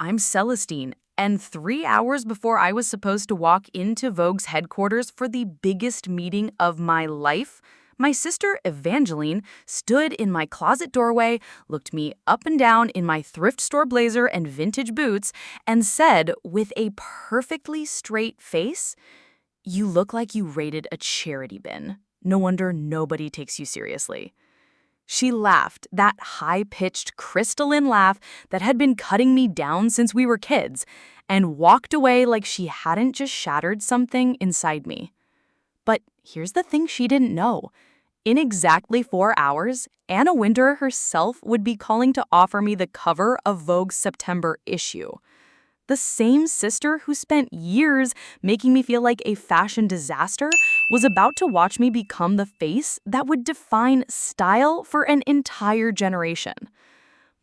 I'm Celestine, and 3 hours before I was supposed to walk into Vogue's headquarters for the biggest meeting of my life, my sister Evangeline stood in my closet doorway, looked me up and down in my thrift store blazer and vintage boots, and said with a perfectly straight face, "You look like you raided a charity bin. No wonder nobody takes you seriously." She laughed, that high-pitched, crystalline laugh that had been cutting me down since we were kids, and walked away like she hadn't just shattered something inside me. But here's the thing she didn't know. In exactly 4 hours, Anna Wintour herself would be calling to offer me the cover of Vogue's September issue. The same sister who spent years making me feel like a fashion disaster was about to watch me become the face that would define style for an entire generation.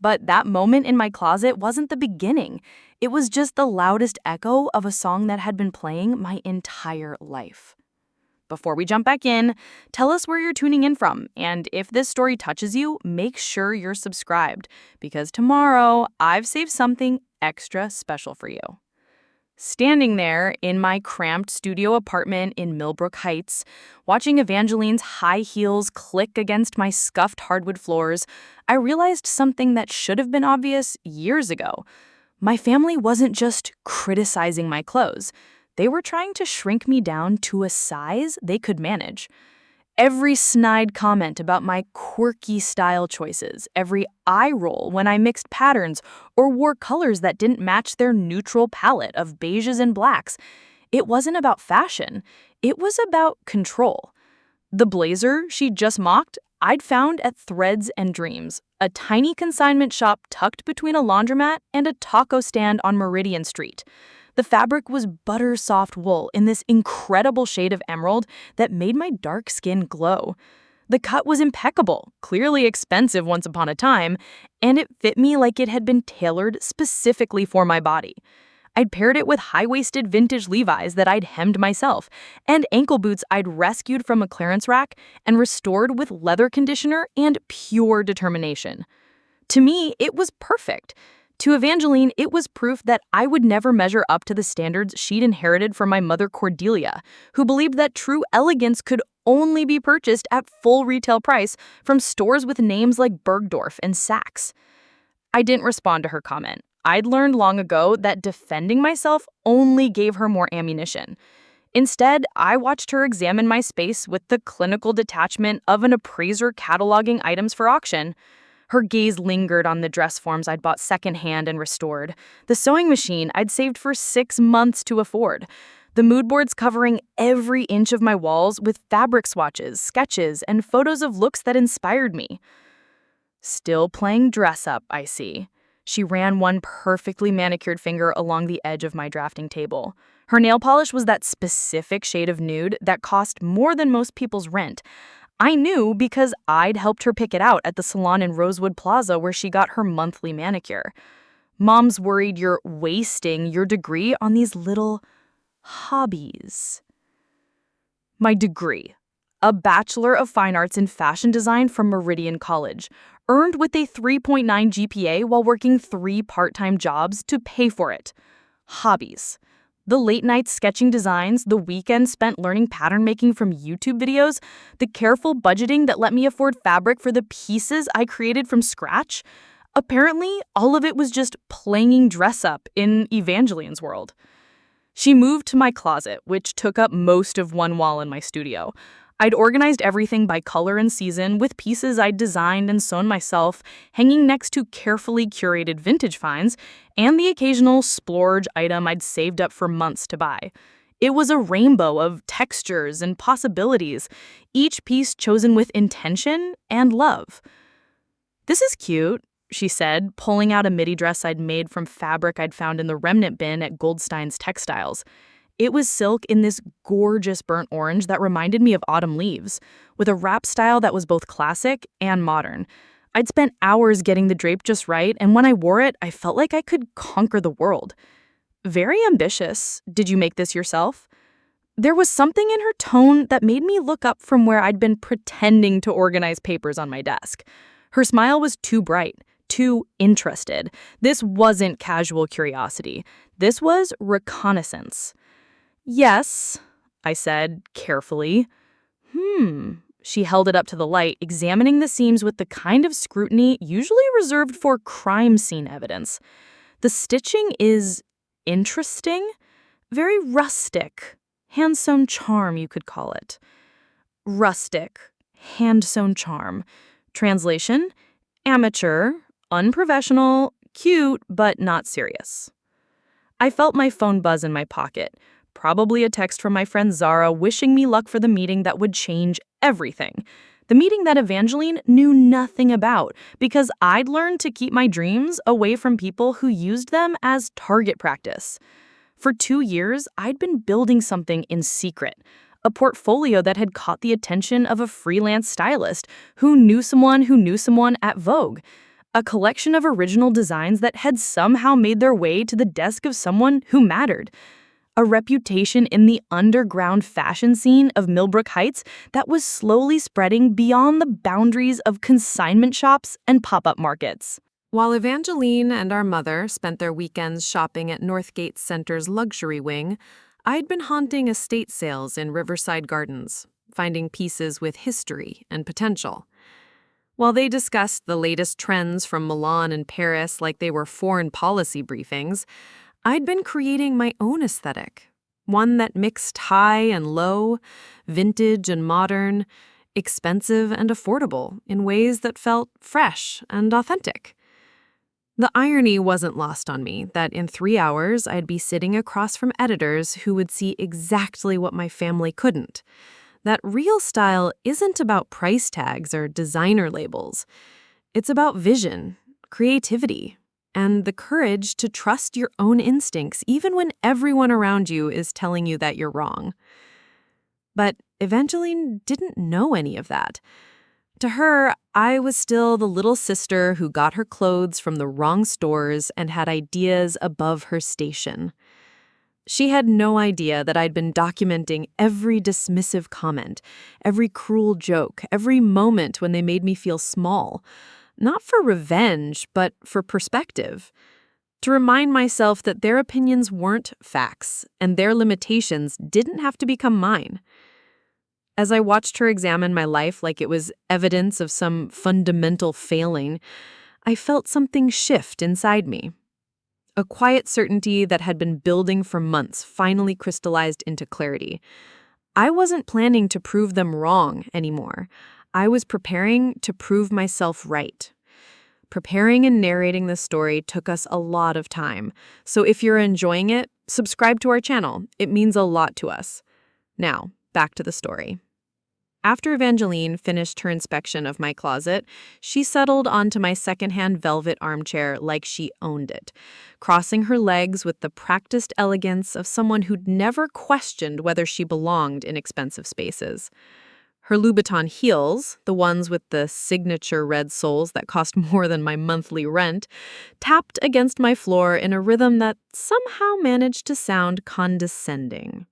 But that moment in my closet wasn't the beginning. It was just the loudest echo of a song that had been playing my entire life. Before we jump back in, tell us where you're tuning in from, and if this story touches you, make sure you're subscribed, because tomorrow I've saved something extra special for you. Standing there in my cramped studio apartment in Millbrook Heights, watching Evangeline's high heels click against my scuffed hardwood floors, I realized something that should have been obvious years ago. My family wasn't just criticizing my clothes. They were trying to shrink me down to a size they could manage. Every snide comment about my quirky style choices, every eye roll when I mixed patterns or wore colors that didn't match their neutral palette of beiges and blacks. It wasn't about fashion. It was about control. The blazer she just mocked, I'd found at Threads and Dreams, a tiny consignment shop tucked between a laundromat and a taco stand on Meridian Street. The fabric was butter-soft wool in this incredible shade of emerald that made my dark skin glow. The cut was impeccable, clearly expensive once upon a time, and it fit me like it had been tailored specifically for my body. I'd paired it with high-waisted vintage Levi's that I'd hemmed myself, and ankle boots I'd rescued from a clearance rack and restored with leather conditioner and pure determination. To me, it was perfect. To Evangeline, it was proof that I would never measure up to the standards she'd inherited from my mother Cordelia, who believed that true elegance could only be purchased at full retail price from stores with names like Bergdorf and Saks. I didn't respond to her comment. I'd learned long ago that defending myself only gave her more ammunition. Instead, I watched her examine my space with the clinical detachment of an appraiser cataloging items for auction. Her gaze lingered on the dress forms I'd bought secondhand and restored, the sewing machine I'd saved for 6 months to afford, the mood boards covering every inch of my walls with fabric swatches, sketches, and photos of looks that inspired me. Still playing dress up, I see. She ran one perfectly manicured finger along the edge of my drafting table. Her nail polish was that specific shade of nude that cost more than most people's rent. I knew because I'd helped her pick it out at the salon in Rosewood Plaza where she got her monthly manicure. Mom's worried you're wasting your degree on these little hobbies. My degree, a Bachelor of Fine Arts in Fashion Design from Meridian College, earned with a 3.9 GPA while working 3 part-time jobs to pay for it. Hobbies. The late nights sketching designs, the weekends spent learning pattern making from YouTube videos, the careful budgeting that let me afford fabric for the pieces I created from scratch. Apparently, all of it was just playing dress up in Evangeline's world. She moved to my closet, which took up most of one wall in my studio. I'd organized everything by color and season, with pieces I'd designed and sewn myself, hanging next to carefully curated vintage finds, and the occasional splurge item I'd saved up for months to buy. It was a rainbow of textures and possibilities, each piece chosen with intention and love. "This is cute," she said, pulling out a midi dress I'd made from fabric I'd found in the remnant bin at Goldstein's Textiles. It was silk in this gorgeous burnt orange that reminded me of autumn leaves, with a wrap style that was both classic and modern. I'd spent hours getting the drape just right, and when I wore it, I felt like I could conquer the world. "Very ambitious. Did you make this yourself?" There was something in her tone that made me look up from where I'd been pretending to organize papers on my desk. Her smile was too bright, too interested. This wasn't casual curiosity. This was reconnaissance. Yes, I said carefully. She held it up to the light, examining the seams with the kind of scrutiny usually reserved for crime scene evidence. The stitching is interesting, very rustic. Hand-sewn charm, you could call it. Rustic, hand-sewn charm. Translation: amateur, unprofessional, cute, but not serious. I felt my phone buzz in my pocket, probably a text from my friend Zara wishing me luck for the meeting that would change everything. The meeting that Evangeline knew nothing about because I'd learned to keep my dreams away from people who used them as target practice. For 2 years, I'd been building something in secret, a portfolio that had caught the attention of a freelance stylist who knew someone at Vogue, a collection of original designs that had somehow made their way to the desk of someone who mattered, a reputation in the underground fashion scene of Millbrook Heights that was slowly spreading beyond the boundaries of consignment shops and pop-up markets. While Evangeline and our mother spent their weekends shopping at Northgate Center's luxury wing, I'd been haunting estate sales in Riverside Gardens, finding pieces with history and potential. While they discussed the latest trends from Milan and Paris like they were foreign policy briefings, I'd been creating my own aesthetic, one that mixed high and low, vintage and modern, expensive and affordable in ways that felt fresh and authentic. The irony wasn't lost on me that in 3 hours I'd be sitting across from editors who would see exactly what my family couldn't. That real style isn't about price tags or designer labels. It's about vision, creativity, and the courage to trust your own instincts even when everyone around you is telling you that you're wrong. But Evangeline didn't know any of that. To her, I was still the little sister who got her clothes from the wrong stores and had ideas above her station. She had no idea that I'd been documenting every dismissive comment, every cruel joke, every moment when they made me feel small. Not for revenge, but for perspective. To remind myself that their opinions weren't facts, and their limitations didn't have to become mine. As I watched her examine my life like it was evidence of some fundamental failing, I felt something shift inside me. A quiet certainty that had been building for months finally crystallized into clarity. I wasn't planning to prove them wrong anymore. I was preparing to prove myself right. Preparing and narrating this story took us a lot of time, so if you're enjoying it, subscribe to our channel. It means a lot to us. Now, back to the story. After Evangeline finished her inspection of my closet, she settled onto my secondhand velvet armchair like she owned it, crossing her legs with the practiced elegance of someone who'd never questioned whether she belonged in expensive spaces. Her Louboutin heels, the ones with the signature red soles that cost more than my monthly rent, tapped against my floor in a rhythm that somehow managed to sound condescending.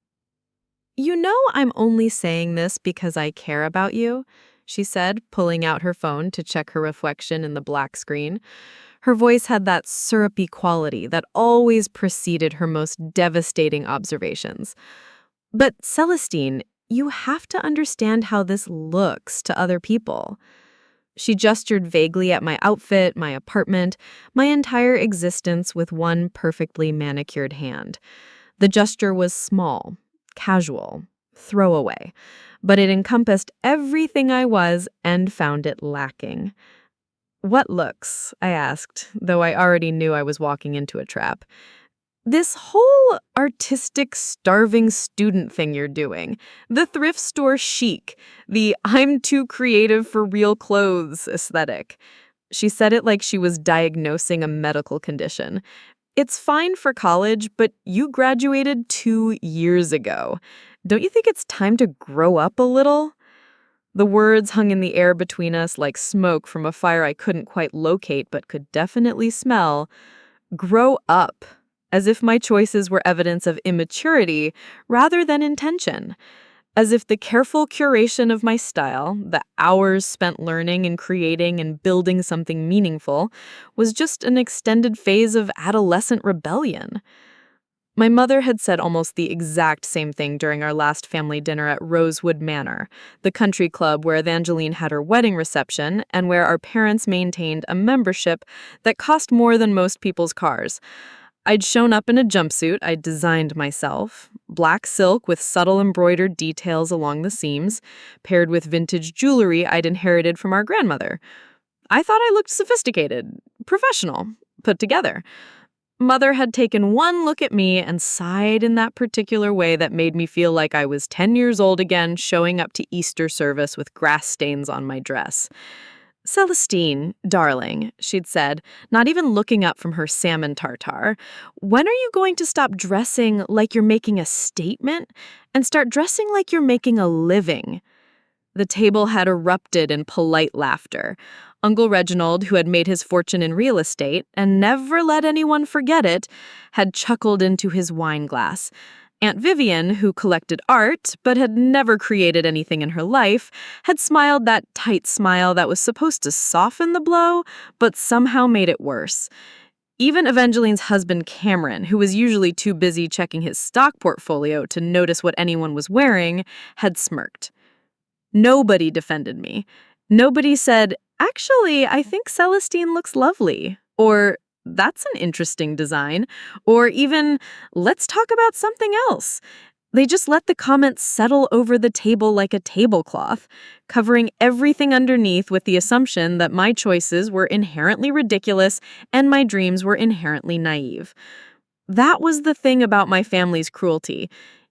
"You know I'm only saying this because I care about you," she said, pulling out her phone to check her reflection in the black screen. Her voice had that syrupy quality that always preceded her most devastating observations. "But Celestine, you have to understand how this looks to other people." She gestured vaguely at my outfit, my apartment, my entire existence with one perfectly manicured hand. The gesture was small, casual, throwaway, but it encompassed everything I was and found it lacking. "What looks?" I asked, though I already knew I was walking into a trap. "This whole artistic starving student thing you're doing, the thrift store chic, the I'm too creative for real clothes aesthetic." She said it like she was diagnosing a medical condition. "It's fine for college, but you graduated 2 years ago. Don't you think it's time to grow up a little?" The words hung in the air between us like smoke from a fire I couldn't quite locate but could definitely smell. Grow up, as if my choices were evidence of immaturity rather than intention. As if the careful curation of my style, the hours spent learning and creating and building something meaningful, was just an extended phase of adolescent rebellion. My mother had said almost the exact same thing during our last family dinner at Rosewood Manor, the country club where Evangeline had her wedding reception and where our parents maintained a membership that cost more than most people's cars. I'd shown up in a jumpsuit I'd designed myself, black silk with subtle embroidered details along the seams, paired with vintage jewelry I'd inherited from our grandmother. I thought I looked sophisticated, professional, put together. Mother had taken one look at me and sighed in that particular way that made me feel like I was 10 years old again, showing up to Easter service with grass stains on my dress. "Celestine, darling," she'd said, not even looking up from her salmon tartare, "when are you going to stop dressing like you're making a statement and start dressing like you're making a living?" The table had erupted in polite laughter. Uncle Reginald, who had made his fortune in real estate and never let anyone forget it, had chuckled into his wine glass. Aunt Vivian, who collected art but had never created anything in her life, had smiled that tight smile that was supposed to soften the blow, but somehow made it worse. Even Evangeline's husband, Cameron, who was usually too busy checking his stock portfolio to notice what anyone was wearing, had smirked. Nobody defended me. Nobody said, "Actually, I think Celestine looks lovely," or "That's an interesting design," or even, "Let's talk about something else." They just let the comments settle over the table like a tablecloth, covering everything underneath with the assumption that my choices were inherently ridiculous and my dreams were inherently naive. That was the thing about my family's cruelty.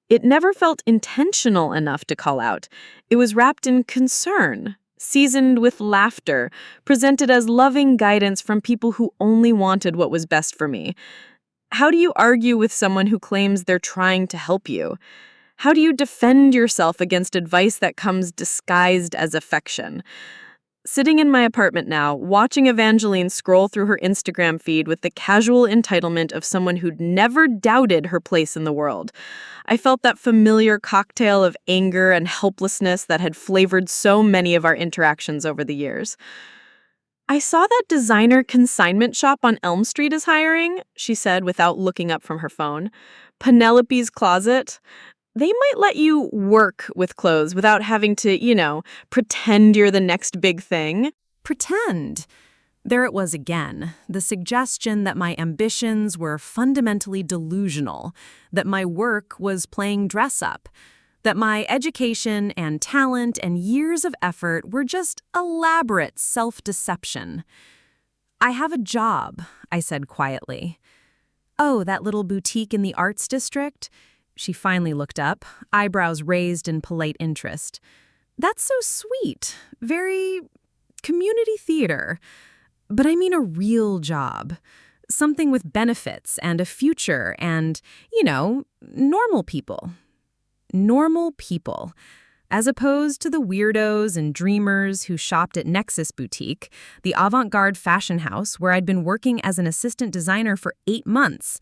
It never felt intentional enough to call out. It was wrapped in concern, seasoned with laughter, presented as loving guidance from people who only wanted what was best for me. How do you argue with someone who claims they're trying to help you? How do you defend yourself against advice that comes disguised as affection? Sitting in my apartment now, watching Evangeline scroll through her Instagram feed with the casual entitlement of someone who'd never doubted her place in the world, I felt that familiar cocktail of anger and helplessness that had flavored so many of our interactions over the years. "I saw that designer consignment shop on Elm Street is hiring," she said without looking up from her phone. "Penelope's Closet. They might let you work with clothes without having to, pretend you're the next big thing." Pretend. There it was again, the suggestion that my ambitions were fundamentally delusional, that my work was playing dress-up, that my education and talent and years of effort were just elaborate self-deception. "I have a job," I said quietly. "Oh, that little boutique in the Arts District?" She finally looked up, eyebrows raised in polite interest. "That's so sweet. Very community theater. But I mean a real job. Something with benefits and a future and, normal people." Normal people, as opposed to the weirdos and dreamers who shopped at Nexus Boutique, the avant-garde fashion house where I'd been working as an assistant designer for 8 months.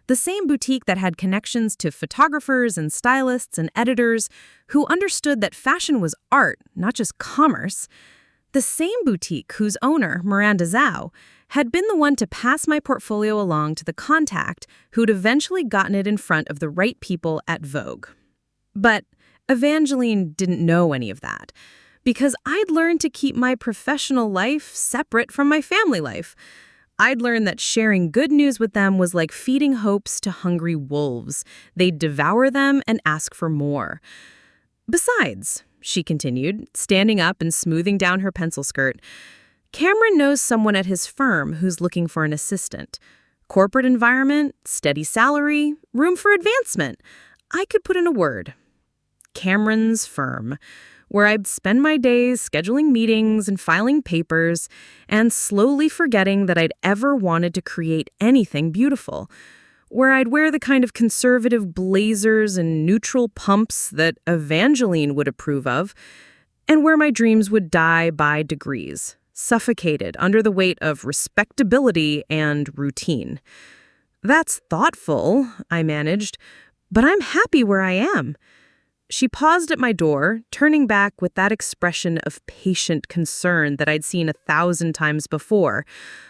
The same boutique that had connections to photographers and stylists and editors who understood that fashion was art, not just commerce. The same boutique whose owner, Miranda Zhao, had been the one to pass my portfolio along to the contact who'd eventually gotten it in front of the right people at Vogue. But Evangeline didn't know any of that, because I'd learned to keep my professional life separate from my family life. I'd learned that sharing good news with them was like feeding hopes to hungry wolves. They'd devour them and ask for more. "Besides," she continued, standing up and smoothing down her pencil skirt, "Cameron knows someone at his firm who's looking for an assistant. Corporate environment, steady salary, room for advancement. I could put in a word. Cameron's firm, where I'd spend my days scheduling meetings and filing papers and slowly forgetting that I'd ever wanted to create anything beautiful, where I'd wear the kind of conservative blazers and neutral pumps that Evangeline would approve of, and where my dreams would die by degrees, suffocated under the weight of respectability and routine. That's thoughtful, I managed, but I'm happy where I am. She paused at my door, turning back with that expression of patient concern that I'd seen 1,000 times before.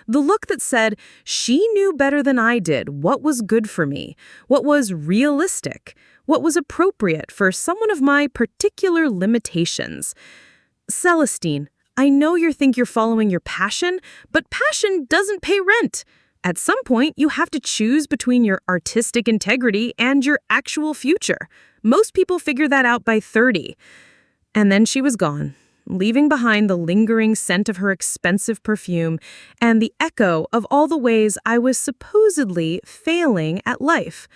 The look that said she knew better than I did what was good for me, what was realistic, what was appropriate for someone of my particular limitations. Celestine, I know you think you're following your passion, but passion doesn't pay rent. At some point, you have to choose between your artistic integrity and your actual future. Most people figure that out by 30. And then she was gone, leaving behind the lingering scent of her expensive perfume and the echo of all the ways I was supposedly failing at life.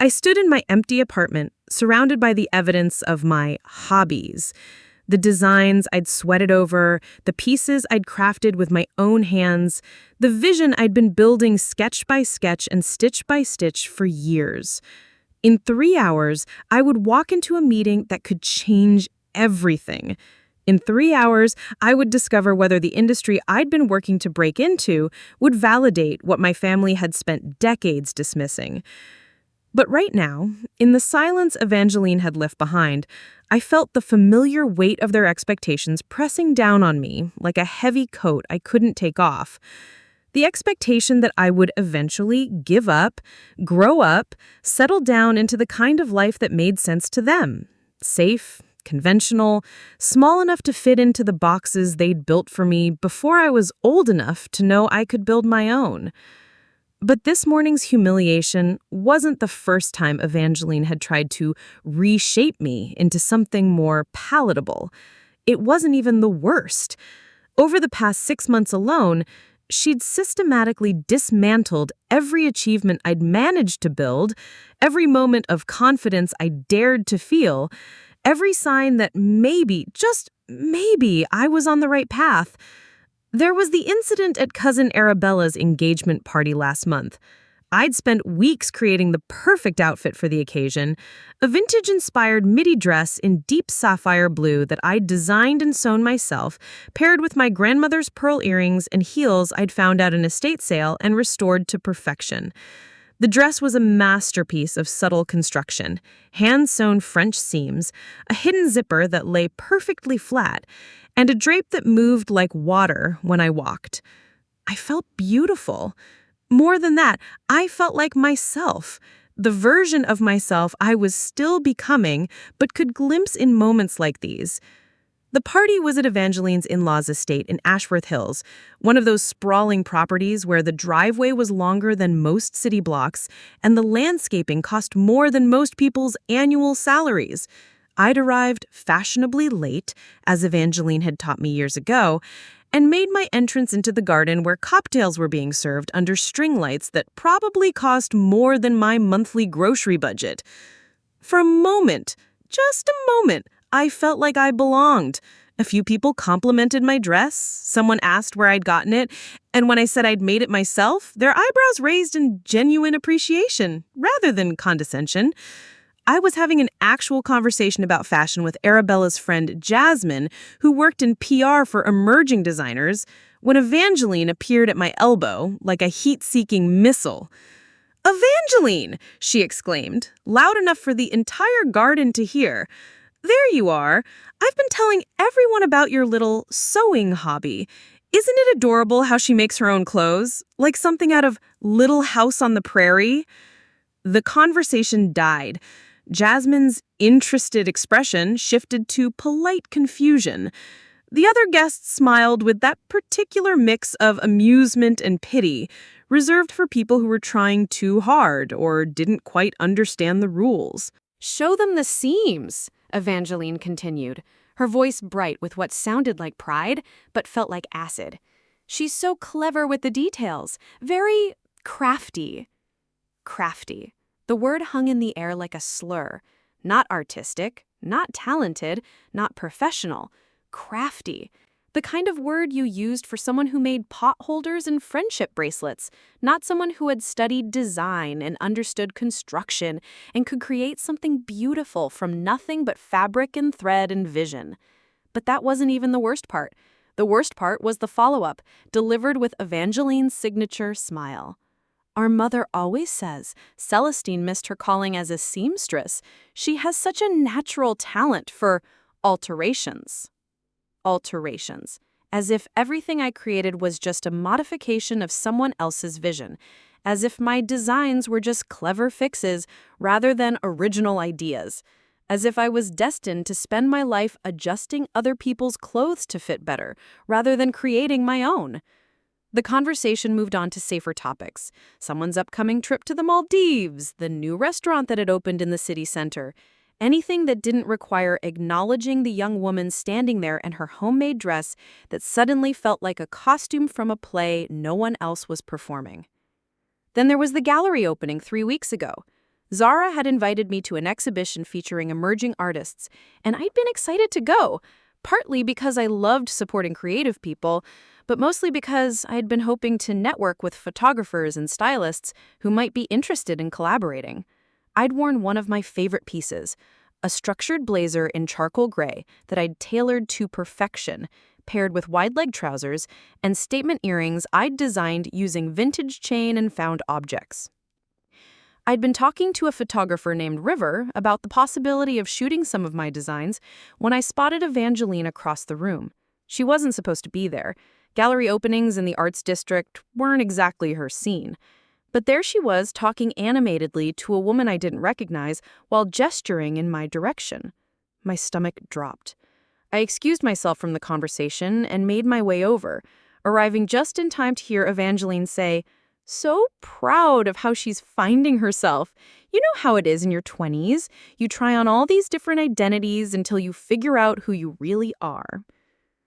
I stood in my empty apartment, surrounded by the evidence of my hobbies. The designs I'd sweated over, the pieces I'd crafted with my own hands, the vision I'd been building sketch by sketch and stitch by stitch for years. In 3 hours, I would walk into a meeting that could change everything. In 3 hours, I would discover whether the industry I'd been working to break into would validate what my family had spent decades dismissing. But right now, in the silence Evangeline had left behind, I felt the familiar weight of their expectations pressing down on me like a heavy coat I couldn't take off. The expectation that I would eventually give up, grow up, settle down into the kind of life that made sense to them. Safe, conventional, small enough to fit into the boxes they'd built for me before I was old enough to know I could build my own. But this morning's humiliation wasn't the first time Evangeline had tried to reshape me into something more palatable. It wasn't even the worst. Over the past 6 months alone, she'd systematically dismantled every achievement I'd managed to build, every moment of confidence I dared to feel, every sign that maybe, just maybe, I was on the right path. There was the incident at Cousin Arabella's engagement party last month. I'd spent weeks creating the perfect outfit for the occasion, a vintage-inspired midi dress in deep sapphire blue that I'd designed and sewn myself, paired with my grandmother's pearl earrings and heels I'd found at an estate sale and restored to perfection. The dress was a masterpiece of subtle construction, hand-sewn French seams, a hidden zipper that lay perfectly flat, and a drape that moved like water when I walked. I felt beautiful. More than that, I felt like myself, the version of myself I was still becoming but could glimpse in moments like these. The party was at Evangeline's in-laws estate in Ashworth Hills, one of those sprawling properties where the driveway was longer than most city blocks and the landscaping cost more than most people's annual salaries. I'd arrived fashionably late, as Evangeline had taught me years ago, and made my entrance into the garden where cocktails were being served under string lights that probably cost more than my monthly grocery budget. For a moment, just a moment, I felt like I belonged. A few people complimented my dress, someone asked where I'd gotten it, and when I said I'd made it myself, their eyebrows raised in genuine appreciation, rather than condescension. I was having an actual conversation about fashion with Arabella's friend Jasmine, who worked in PR for emerging designers, when Evangeline appeared at my elbow like a heat-seeking missile. "Evangeline!" she exclaimed, loud enough for the entire garden to hear. "There you are. I've been telling everyone about your little sewing hobby. Isn't it adorable how she makes her own clothes? Like something out of Little House on the Prairie?" The conversation died. Jasmine's interested expression shifted to polite confusion. The other guests smiled with that particular mix of amusement and pity, reserved for people who were trying too hard or didn't quite understand the rules. "Show them the seams," Evangeline continued, her voice bright with what sounded like pride but felt like acid. "She's so clever with the details, very crafty." Crafty. The word hung in the air like a slur. Not artistic, not talented, not professional. Crafty. The kind of word you used for someone who made pot holders and friendship bracelets, not someone who had studied design and understood construction and could create something beautiful from nothing but fabric and thread and vision. But that wasn't even the worst part. The worst part was the follow-up, delivered with Evangeline's signature smile. Our mother always says Celestine missed her calling as a seamstress. She has such a natural talent for alterations. Alterations. As if everything I created was just a modification of someone else's vision. As if my designs were just clever fixes rather than original ideas. As if I was destined to spend my life adjusting other people's clothes to fit better, rather than creating my own. The conversation moved on to safer topics. Someone's upcoming trip to the Maldives, the new restaurant that had opened in the city center. Anything that didn't require acknowledging the young woman standing there in her homemade dress that suddenly felt like a costume from a play no one else was performing. Then there was the gallery opening 3 weeks ago. Zara had invited me to an exhibition featuring emerging artists, and I'd been excited to go, partly because I loved supporting creative people, but mostly because I'd been hoping to network with photographers and stylists who might be interested in collaborating. I'd worn one of my favorite pieces, a structured blazer in charcoal gray that I'd tailored to perfection, paired with wide-leg trousers and statement earrings I'd designed using vintage chain and found objects. I'd been talking to a photographer named River about the possibility of shooting some of my designs when I spotted Evangeline across the room. She wasn't supposed to be there. Gallery openings in the arts district weren't exactly her scene. But there she was, talking animatedly to a woman I didn't recognize while gesturing in my direction. My stomach dropped. I excused myself from the conversation and made my way over, arriving just in time to hear Evangeline say, "So proud of how she's finding herself. You know how it is in your 20s. You try on all these different identities until you figure out who you really are."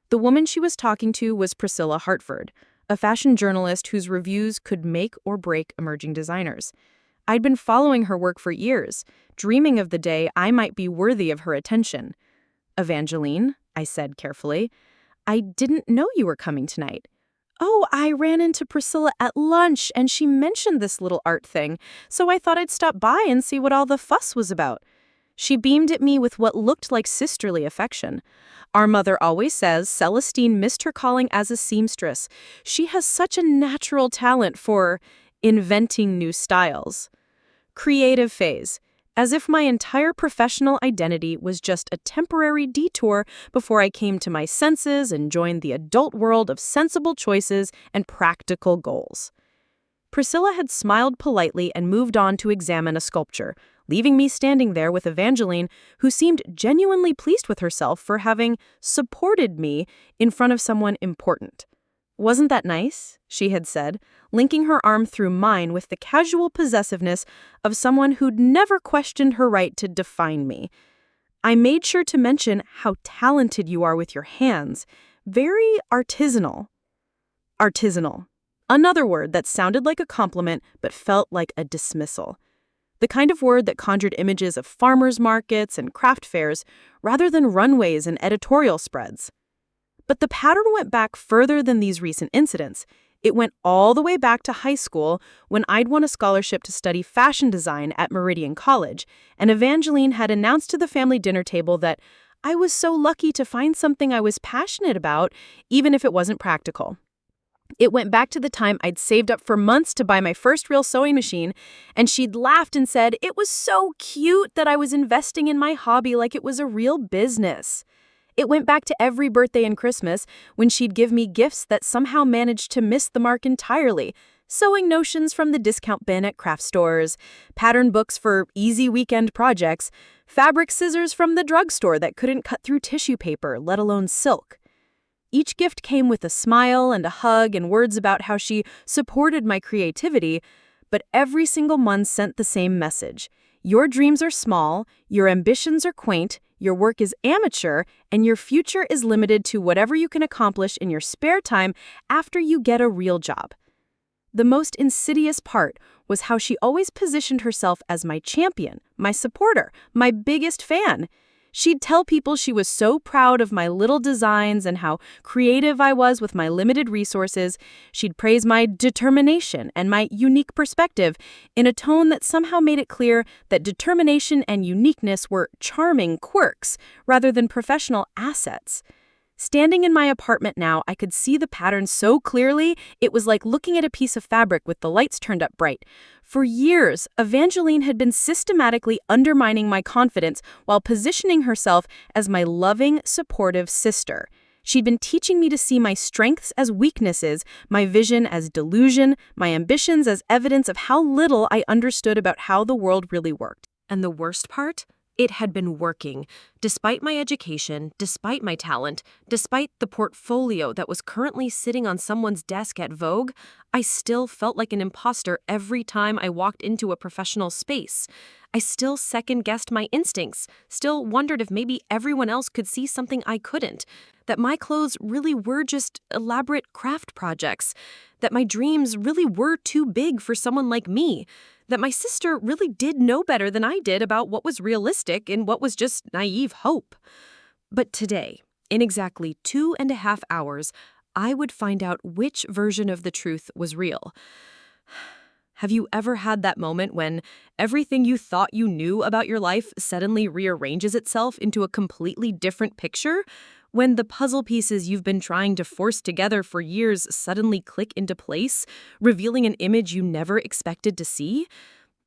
The woman she was talking to was Priscilla Hartford, a fashion journalist whose reviews could make or break emerging designers. I'd been following her work for years, dreaming of the day I might be worthy of her attention. "Evangeline," I said carefully, "I didn't know you were coming tonight." "Oh, I ran into Priscilla at lunch and she mentioned this little art thing, so I thought I'd stop by and see what all the fuss was about." She beamed at me with what looked like sisterly affection. "Our mother always says Celestine missed her calling as a seamstress. She has such a natural talent for inventing new styles." Creative phase. As if my entire professional identity was just a temporary detour before I came to my senses and joined the adult world of sensible choices and practical goals. Priscilla had smiled politely and moved on to examine a sculpture, leaving me standing there with Evangeline, who seemed genuinely pleased with herself for having supported me in front of someone important. "Wasn't that nice?" she had said, linking her arm through mine with the casual possessiveness of someone who'd never questioned her right to define me. "I made sure to mention how talented you are with your hands. Very artisanal." Artisanal. Another word that sounded like a compliment but felt like a dismissal. The kind of word that conjured images of farmers' markets and craft fairs rather than runways and editorial spreads. But the pattern went back further than these recent incidents. It went all the way back to high school when I'd won a scholarship to study fashion design at Meridian College, and Evangeline had announced to the family dinner table that I was so lucky to find something I was passionate about, even if it wasn't practical. It went back to the time I'd saved up for months to buy my first real sewing machine, and she'd laughed and said it was so cute that I was investing in my hobby like it was a real business. It went back to every birthday and Christmas when she'd give me gifts that somehow managed to miss the mark entirely. Sewing notions from the discount bin at craft stores, pattern books for easy weekend projects, fabric scissors from the drugstore that couldn't cut through tissue paper, let alone silk. Each gift came with a smile and a hug and words about how she supported my creativity, but every single month sent the same message. Your dreams are small, your ambitions are quaint, your work is amateur, and your future is limited to whatever you can accomplish in your spare time after you get a real job. The most insidious part was how she always positioned herself as my champion, my supporter, my biggest fan. She'd tell people she was so proud of my little designs and how creative I was with my limited resources. She'd praise my determination and my unique perspective in a tone that somehow made it clear that determination and uniqueness were charming quirks rather than professional assets. Standing in my apartment now, I could see the pattern so clearly, it was like looking at a piece of fabric with the lights turned up bright. For years, Evangeline had been systematically undermining my confidence while positioning herself as my loving, supportive sister. She'd been teaching me to see my strengths as weaknesses, my vision as delusion, my ambitions as evidence of how little I understood about how the world really worked. And the worst part? It had been working. Despite my education, despite my talent, despite the portfolio that was currently sitting on someone's desk at Vogue, I still felt like an imposter every time I walked into a professional space. I still second-guessed my instincts, still wondered if maybe everyone else could see something I couldn't, that my clothes really were just elaborate craft projects, that my dreams really were too big for someone like me, that my sister really did know better than I did about what was realistic and what was just naive hope. But today, in exactly 2.5 hours, I would find out which version of the truth was real. Have you ever had that moment when everything you thought you knew about your life suddenly rearranges itself into a completely different picture? When the puzzle pieces you've been trying to force together for years suddenly click into place, revealing an image you never expected to see?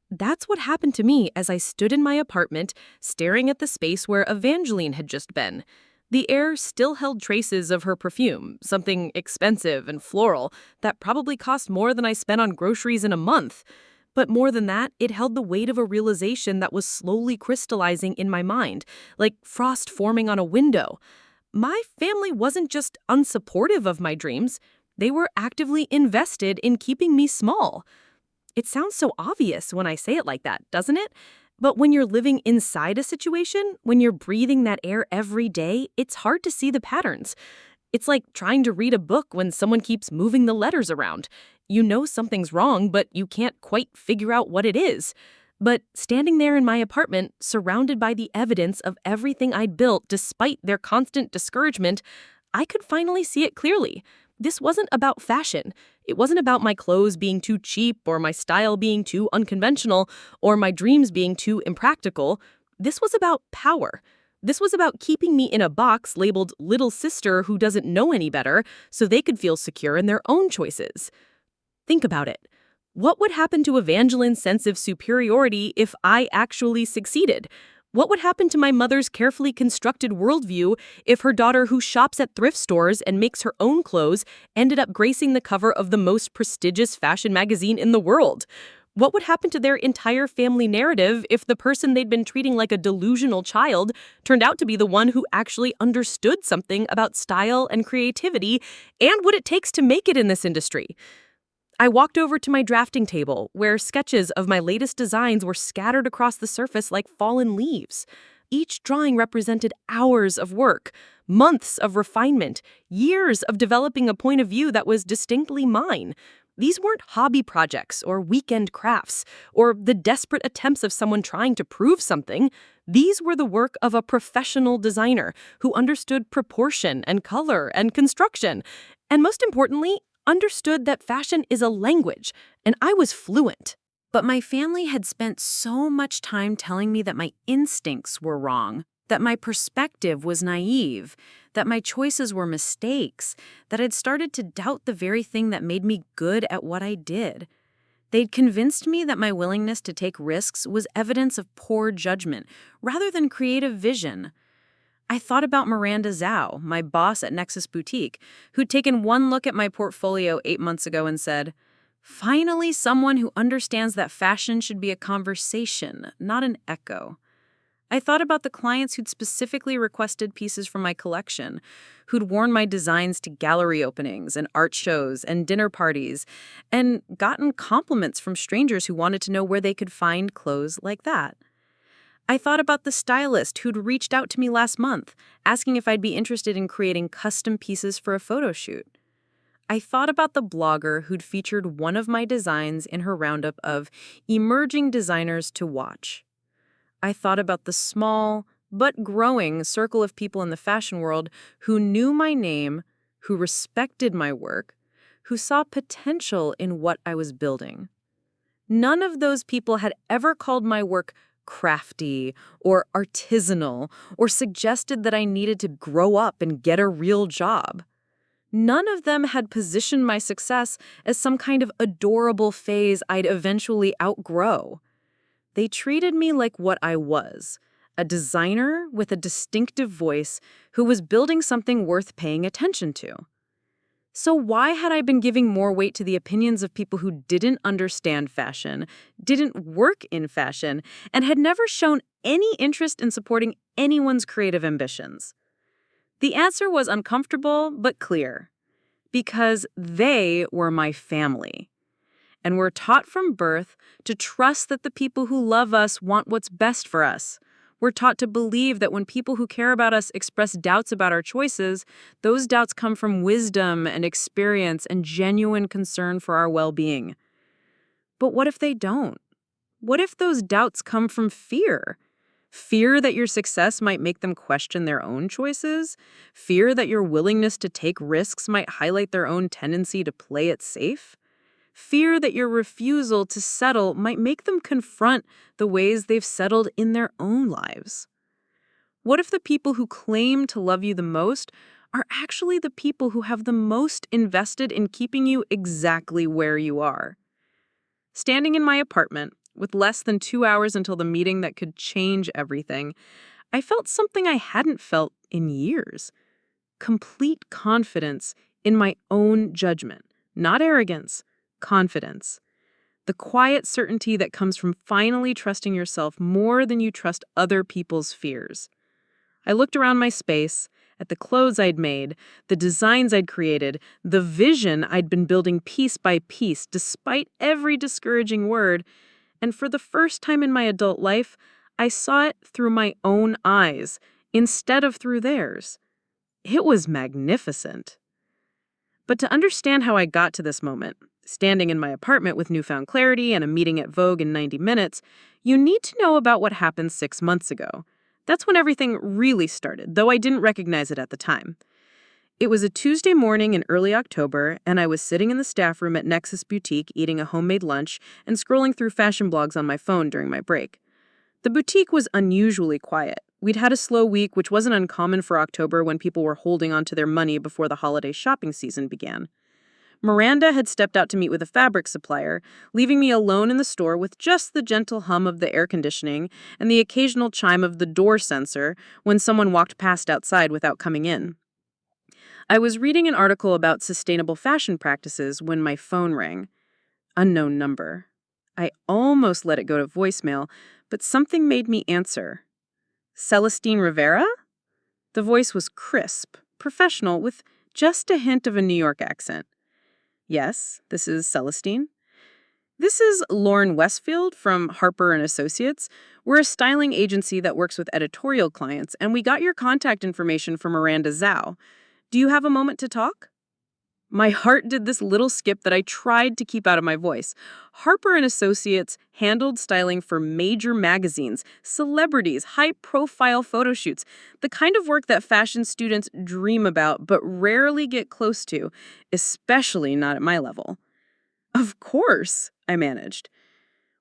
That's what happened to me as I stood in my apartment, staring at the space where Evangeline had just been. The air still held traces of her perfume, something expensive and floral that probably cost more than I spent on groceries in a month. But more than that, it held the weight of a realization that was slowly crystallizing in my mind, like frost forming on a window. My family wasn't just unsupportive of my dreams, they were actively invested in keeping me small. It sounds so obvious when I say it like that, doesn't it? But when you're living inside a situation, when you're breathing that air every day, it's hard to see the patterns. It's like trying to read a book when someone keeps moving the letters around. You know something's wrong, but you can't quite figure out what it is. But standing there in my apartment, surrounded by the evidence of everything I'd built despite their constant discouragement, I could finally see it clearly. This wasn't about fashion. It wasn't about my clothes being too cheap or my style being too unconventional or my dreams being too impractical. This was about power. This was about keeping me in a box labeled little sister who doesn't know any better so they could feel secure in their own choices. Think about it. What would happen to Evangeline's sense of superiority if I actually succeeded? What would happen to my mother's carefully constructed worldview if her daughter, who shops at thrift stores and makes her own clothes, ended up gracing the cover of the most prestigious fashion magazine in the world? What would happen to their entire family narrative if the person they'd been treating like a delusional child turned out to be the one who actually understood something about style and creativity and what it takes to make it in this industry? I walked over to my drafting table, where sketches of my latest designs were scattered across the surface like fallen leaves. Each drawing represented hours of work, months of refinement, years of developing a point of view that was distinctly mine. These weren't hobby projects or weekend crafts or the desperate attempts of someone trying to prove something. These were the work of a professional designer who understood proportion and color and construction, and most importantly, understood that fashion is a language, and I was fluent. But my family had spent so much time telling me that my instincts were wrong, that my perspective was naive, that my choices were mistakes, that I'd started to doubt the very thing that made me good at what I did. They'd convinced me that my willingness to take risks was evidence of poor judgment rather than creative vision. I thought about Miranda Zhao, my boss at Nexus Boutique, who'd taken one look at my portfolio 8 months ago and said, "Finally, someone who understands that fashion should be a conversation, not an echo." I thought about the clients who'd specifically requested pieces from my collection, who'd worn my designs to gallery openings and art shows and dinner parties, and gotten compliments from strangers who wanted to know where they could find clothes like that. I thought about the stylist who'd reached out to me last month, asking if I'd be interested in creating custom pieces for a photo shoot. I thought about the blogger who'd featured one of my designs in her roundup of emerging designers to watch. I thought about the small but growing circle of people in the fashion world who knew my name, who respected my work, who saw potential in what I was building. None of those people had ever called my work crafty or artisanal or suggested that I needed to grow up and get a real job. None of them had positioned my success as some kind of adorable phase I'd eventually outgrow. They treated me like what I was, a designer with a distinctive voice who was building something worth paying attention to. So why had I been giving more weight to the opinions of people who didn't understand fashion, didn't work in fashion, and had never shown any interest in supporting anyone's creative ambitions? The answer was uncomfortable but clear. Because they were my family. And we're taught from birth to trust that the people who love us want what's best for us. We're taught to believe that when people who care about us express doubts about our choices, those doubts come from wisdom and experience and genuine concern for our well-being. But what if they don't? What if those doubts come from fear? Fear that your success might make them question their own choices? Fear that your willingness to take risks might highlight their own tendency to play it safe? Fear that your refusal to settle might make them confront the ways they've settled in their own lives? What if the people who claim to love you the most are actually the people who have the most invested in keeping you exactly where you are? Standing in my apartment, with less than 2 hours until the meeting that could change everything, I felt something I hadn't felt in years. Complete confidence in my own judgment. Not arrogance, confidence. The quiet certainty that comes from finally trusting yourself more than you trust other people's fears. I looked around my space, at the clothes I'd made, the designs I'd created, the vision I'd been building piece by piece, despite every discouraging word, and for the first time in my adult life, I saw it through my own eyes, instead of through theirs. It was magnificent. But to understand how I got to this moment, standing in my apartment with newfound clarity and a meeting at Vogue in 90 minutes, you need to know about what happened 6 months ago. That's when everything really started, though I didn't recognize it at the time. It was a Tuesday morning in early October, and I was sitting in the staff room at Nexus Boutique eating a homemade lunch and scrolling through fashion blogs on my phone during my break. The boutique was unusually quiet. We'd had a slow week, which wasn't uncommon for October when people were holding on to their money before the holiday shopping season began. Miranda had stepped out to meet with a fabric supplier, leaving me alone in the store with just the gentle hum of the air conditioning and the occasional chime of the door sensor when someone walked past outside without coming in. I was reading an article about sustainable fashion practices when my phone rang. Unknown number. I almost let it go to voicemail, but something made me answer. Celestine Rivera? The voice was crisp, professional, with just a hint of a New York accent. Yes, this is Celestine. This is Lauren Westfield from Harper & Associates. We're a styling agency that works with editorial clients, and we got your contact information from Miranda Zhao. Do you have a moment to talk? My heart did this little skip that I tried to keep out of my voice. Harper & Associates handled styling for major magazines, celebrities, high-profile photo shoots, the kind of work that fashion students dream about but rarely get close to, especially not at my level. Of course, I managed.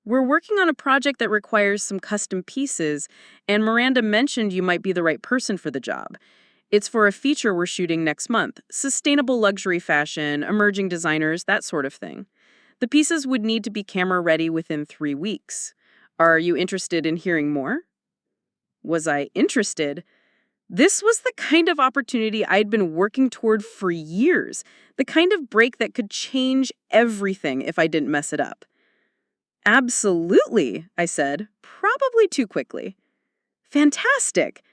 We're working on a project that requires some custom pieces, and Miranda mentioned you might be the right person for the job. It's for a feature we're shooting next month. Sustainable luxury fashion, emerging designers, that sort of thing. The pieces would need to be camera ready within 3 weeks. Are you interested in hearing more? Was I interested? This was the kind of opportunity I'd been working toward for years. The kind of break that could change everything if I didn't mess it up. Absolutely, I said, probably too quickly. Fantastic!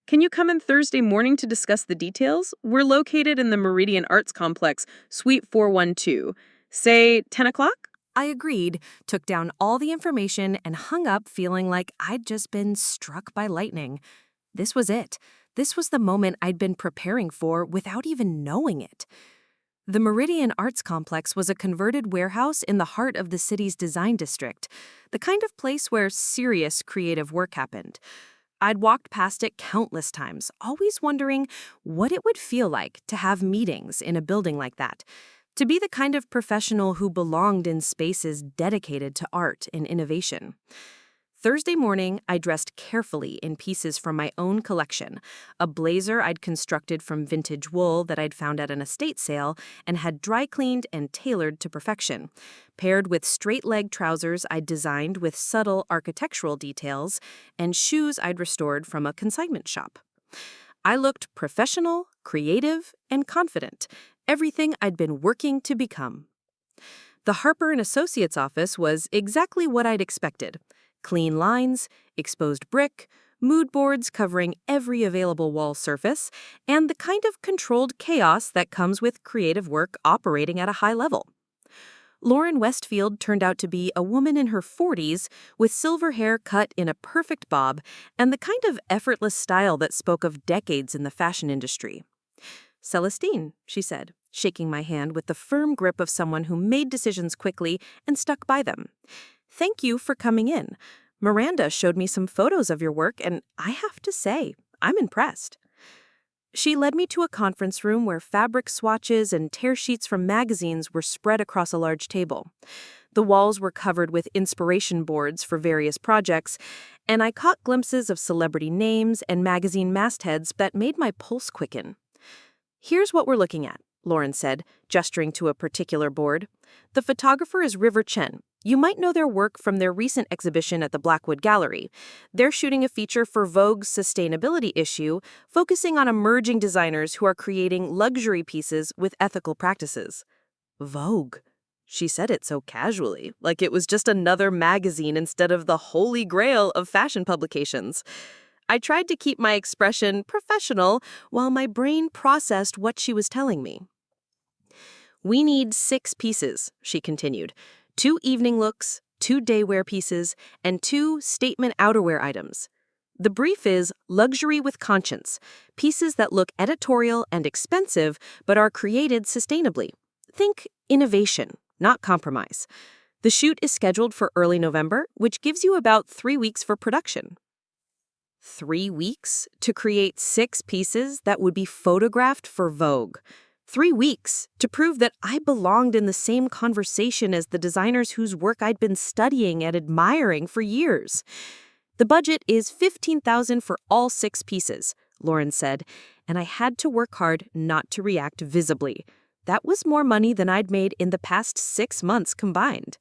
Can you come in Thursday morning to discuss the details? We're located in the Meridian Arts Complex, Suite 412. Say 10 o'clock? I agreed, took down all the information, and hung up feeling like I'd just been struck by lightning. This was it. This was the moment I'd been preparing for without even knowing it. The Meridian Arts Complex was a converted warehouse in the heart of the city's design district, the kind of place where serious creative work happened. I'd walked past it countless times, always wondering what it would feel like to have meetings in a building like that, to be the kind of professional who belonged in spaces dedicated to art and innovation. Thursday morning, I dressed carefully in pieces from my own collection, a blazer I'd constructed from vintage wool that I'd found at an estate sale and had dry cleaned and tailored to perfection, paired with straight-leg trousers I'd designed with subtle architectural details, and shoes I'd restored from a consignment shop. I looked professional, creative, and confident, everything I'd been working to become. The Harper & Associates office was exactly what I'd expected. Clean lines, exposed brick, mood boards covering every available wall surface, and the kind of controlled chaos that comes with creative work operating at a high level. Lauren Westfield turned out to be a woman in her 40s with silver hair cut in a perfect bob and the kind of effortless style that spoke of decades in the fashion industry. "Celestine," she said, shaking my hand with the firm grip of someone who made decisions quickly and stuck by them. "Thank you for coming in. Miranda showed me some photos of your work, and I have to say, I'm impressed." She led me to a conference room where fabric swatches and tear sheets from magazines were spread across a large table. The walls were covered with inspiration boards for various projects, and I caught glimpses of celebrity names and magazine mastheads that made my pulse quicken. "Here's what we're looking at," Lauren said, gesturing to a particular board. "The photographer is River Chen. You might know their work from their recent exhibition at the Blackwood Gallery. They're shooting a feature for Vogue's sustainability issue, focusing on emerging designers who are creating luxury pieces with ethical practices." Vogue. She said it so casually, like it was just another magazine instead of the holy grail of fashion publications. I tried to keep my expression professional while my brain processed what she was telling me. "We need 6 pieces," she continued. 2 evening looks, 2 daywear pieces, and 2 statement outerwear items. The brief is luxury with conscience, pieces that look editorial and expensive but are created sustainably. Think innovation, not compromise. The shoot is scheduled for early November, which gives you about 3 weeks for production. 3 weeks to create 6 pieces that would be photographed for Vogue. 3 weeks to prove that I belonged in the same conversation as the designers whose work I'd been studying and admiring for years. "The budget is $15,000 for all 6 pieces," Lauren said, and I had to work hard not to react visibly. That was more money than I'd made in the past 6 months combined.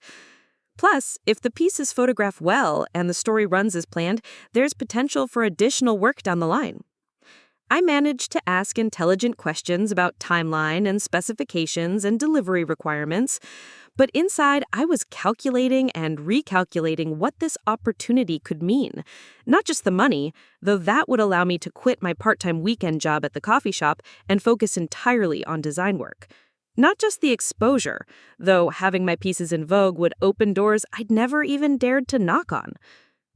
Plus, if the pieces photograph well and the story runs as planned, there's potential for additional work down the line. I managed to ask intelligent questions about timeline and specifications and delivery requirements, but inside I was calculating and recalculating what this opportunity could mean. Not just the money, though that would allow me to quit my part-time weekend job at the coffee shop and focus entirely on design work. Not just the exposure, though having my pieces in Vogue would open doors I'd never even dared to knock on.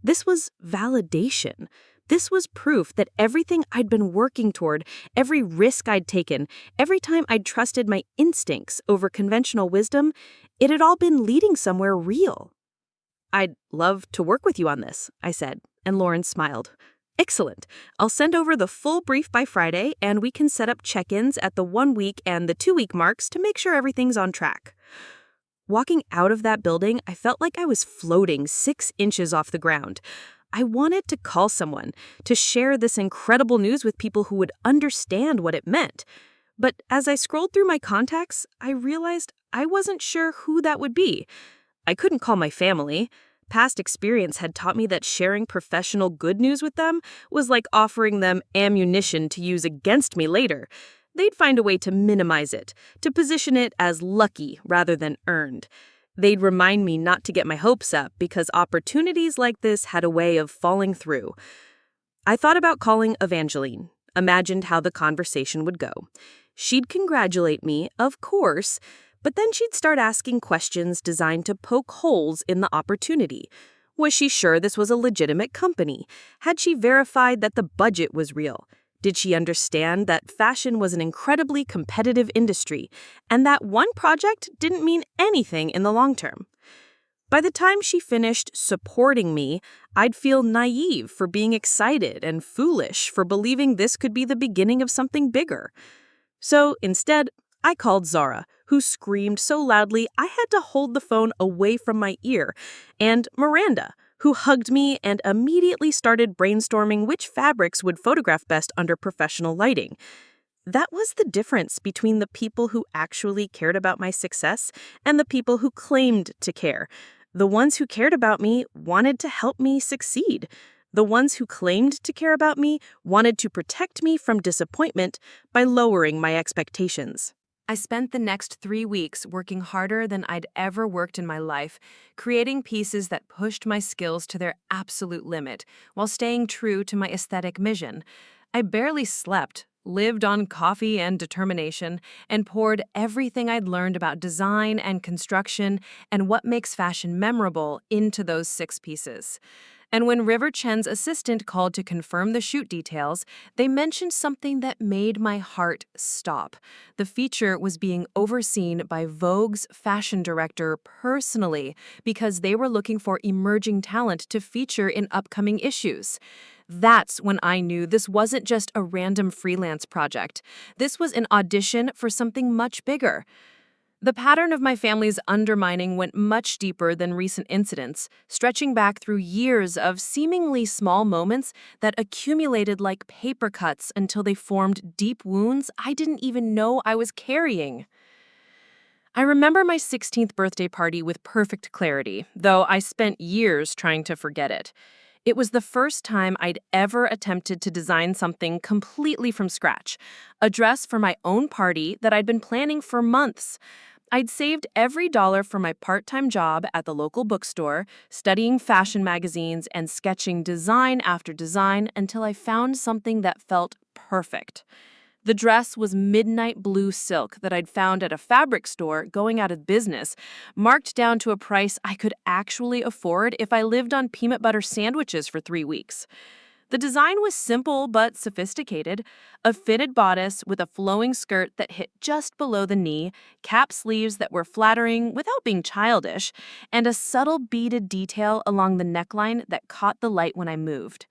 This was validation. This was proof that everything I'd been working toward, every risk I'd taken, every time I'd trusted my instincts over conventional wisdom, it had all been leading somewhere real. "I'd love to work with you on this," I said, and Lauren smiled. "Excellent. I'll send over the full brief by Friday, and we can set up check-ins at the 1-week and the 2-week marks to make sure everything's on track." Walking out of that building, I felt like I was floating 6 inches off the ground. I wanted to call someone, to share this incredible news with people who would understand what it meant. But as I scrolled through my contacts, I realized I wasn't sure who that would be. I couldn't call my family. Past experience had taught me that sharing professional good news with them was like offering them ammunition to use against me later. They'd find a way to minimize it, to position it as lucky rather than earned. They'd remind me not to get my hopes up because opportunities like this had a way of falling through. I thought about calling Evangeline, imagined how the conversation would go. She'd congratulate me, of course, but then she'd start asking questions designed to poke holes in the opportunity. Was she sure this was a legitimate company? Had she verified that the budget was real? Did she understand that fashion was an incredibly competitive industry and that one project didn't mean anything in the long term? By the time she finished supporting me, I'd feel naive for being excited and foolish for believing this could be the beginning of something bigger. So instead, I called Zara, who screamed so loudly I had to hold the phone away from my ear, and Miranda, who hugged me and immediately started brainstorming which fabrics would photograph best under professional lighting. That was the difference between the people who actually cared about my success and the people who claimed to care. The ones who cared about me wanted to help me succeed. The ones who claimed to care about me wanted to protect me from disappointment by lowering my expectations. I spent the next 3 weeks working harder than I'd ever worked in my life, creating pieces that pushed my skills to their absolute limit while staying true to my aesthetic mission. I barely slept, lived on coffee and determination, and poured everything I'd learned about design and construction and what makes fashion memorable into those 6 pieces. And when River Chen's assistant called to confirm the shoot details, they mentioned something that made my heart stop. The feature was being overseen by Vogue's fashion director personally because they were looking for emerging talent to feature in upcoming issues. That's when I knew this wasn't just a random freelance project. This was an audition for something much bigger. The pattern of my family's undermining went much deeper than recent incidents, stretching back through years of seemingly small moments that accumulated like paper cuts until they formed deep wounds I didn't even know I was carrying. I remember my 16th birthday party with perfect clarity, though I spent years trying to forget it. It was the first time I'd ever attempted to design something completely from scratch, a dress for my own party that I'd been planning for months. I'd saved every dollar from my part-time job at the local bookstore, studying fashion magazines and sketching design after design until I found something that felt perfect. The dress was midnight blue silk that I'd found at a fabric store going out of business, marked down to a price I could actually afford if I lived on peanut butter sandwiches for 3 weeks. The design was simple but sophisticated, a fitted bodice with a flowing skirt that hit just below the knee, cap sleeves that were flattering without being childish, and a subtle beaded detail along the neckline that caught the light when I moved.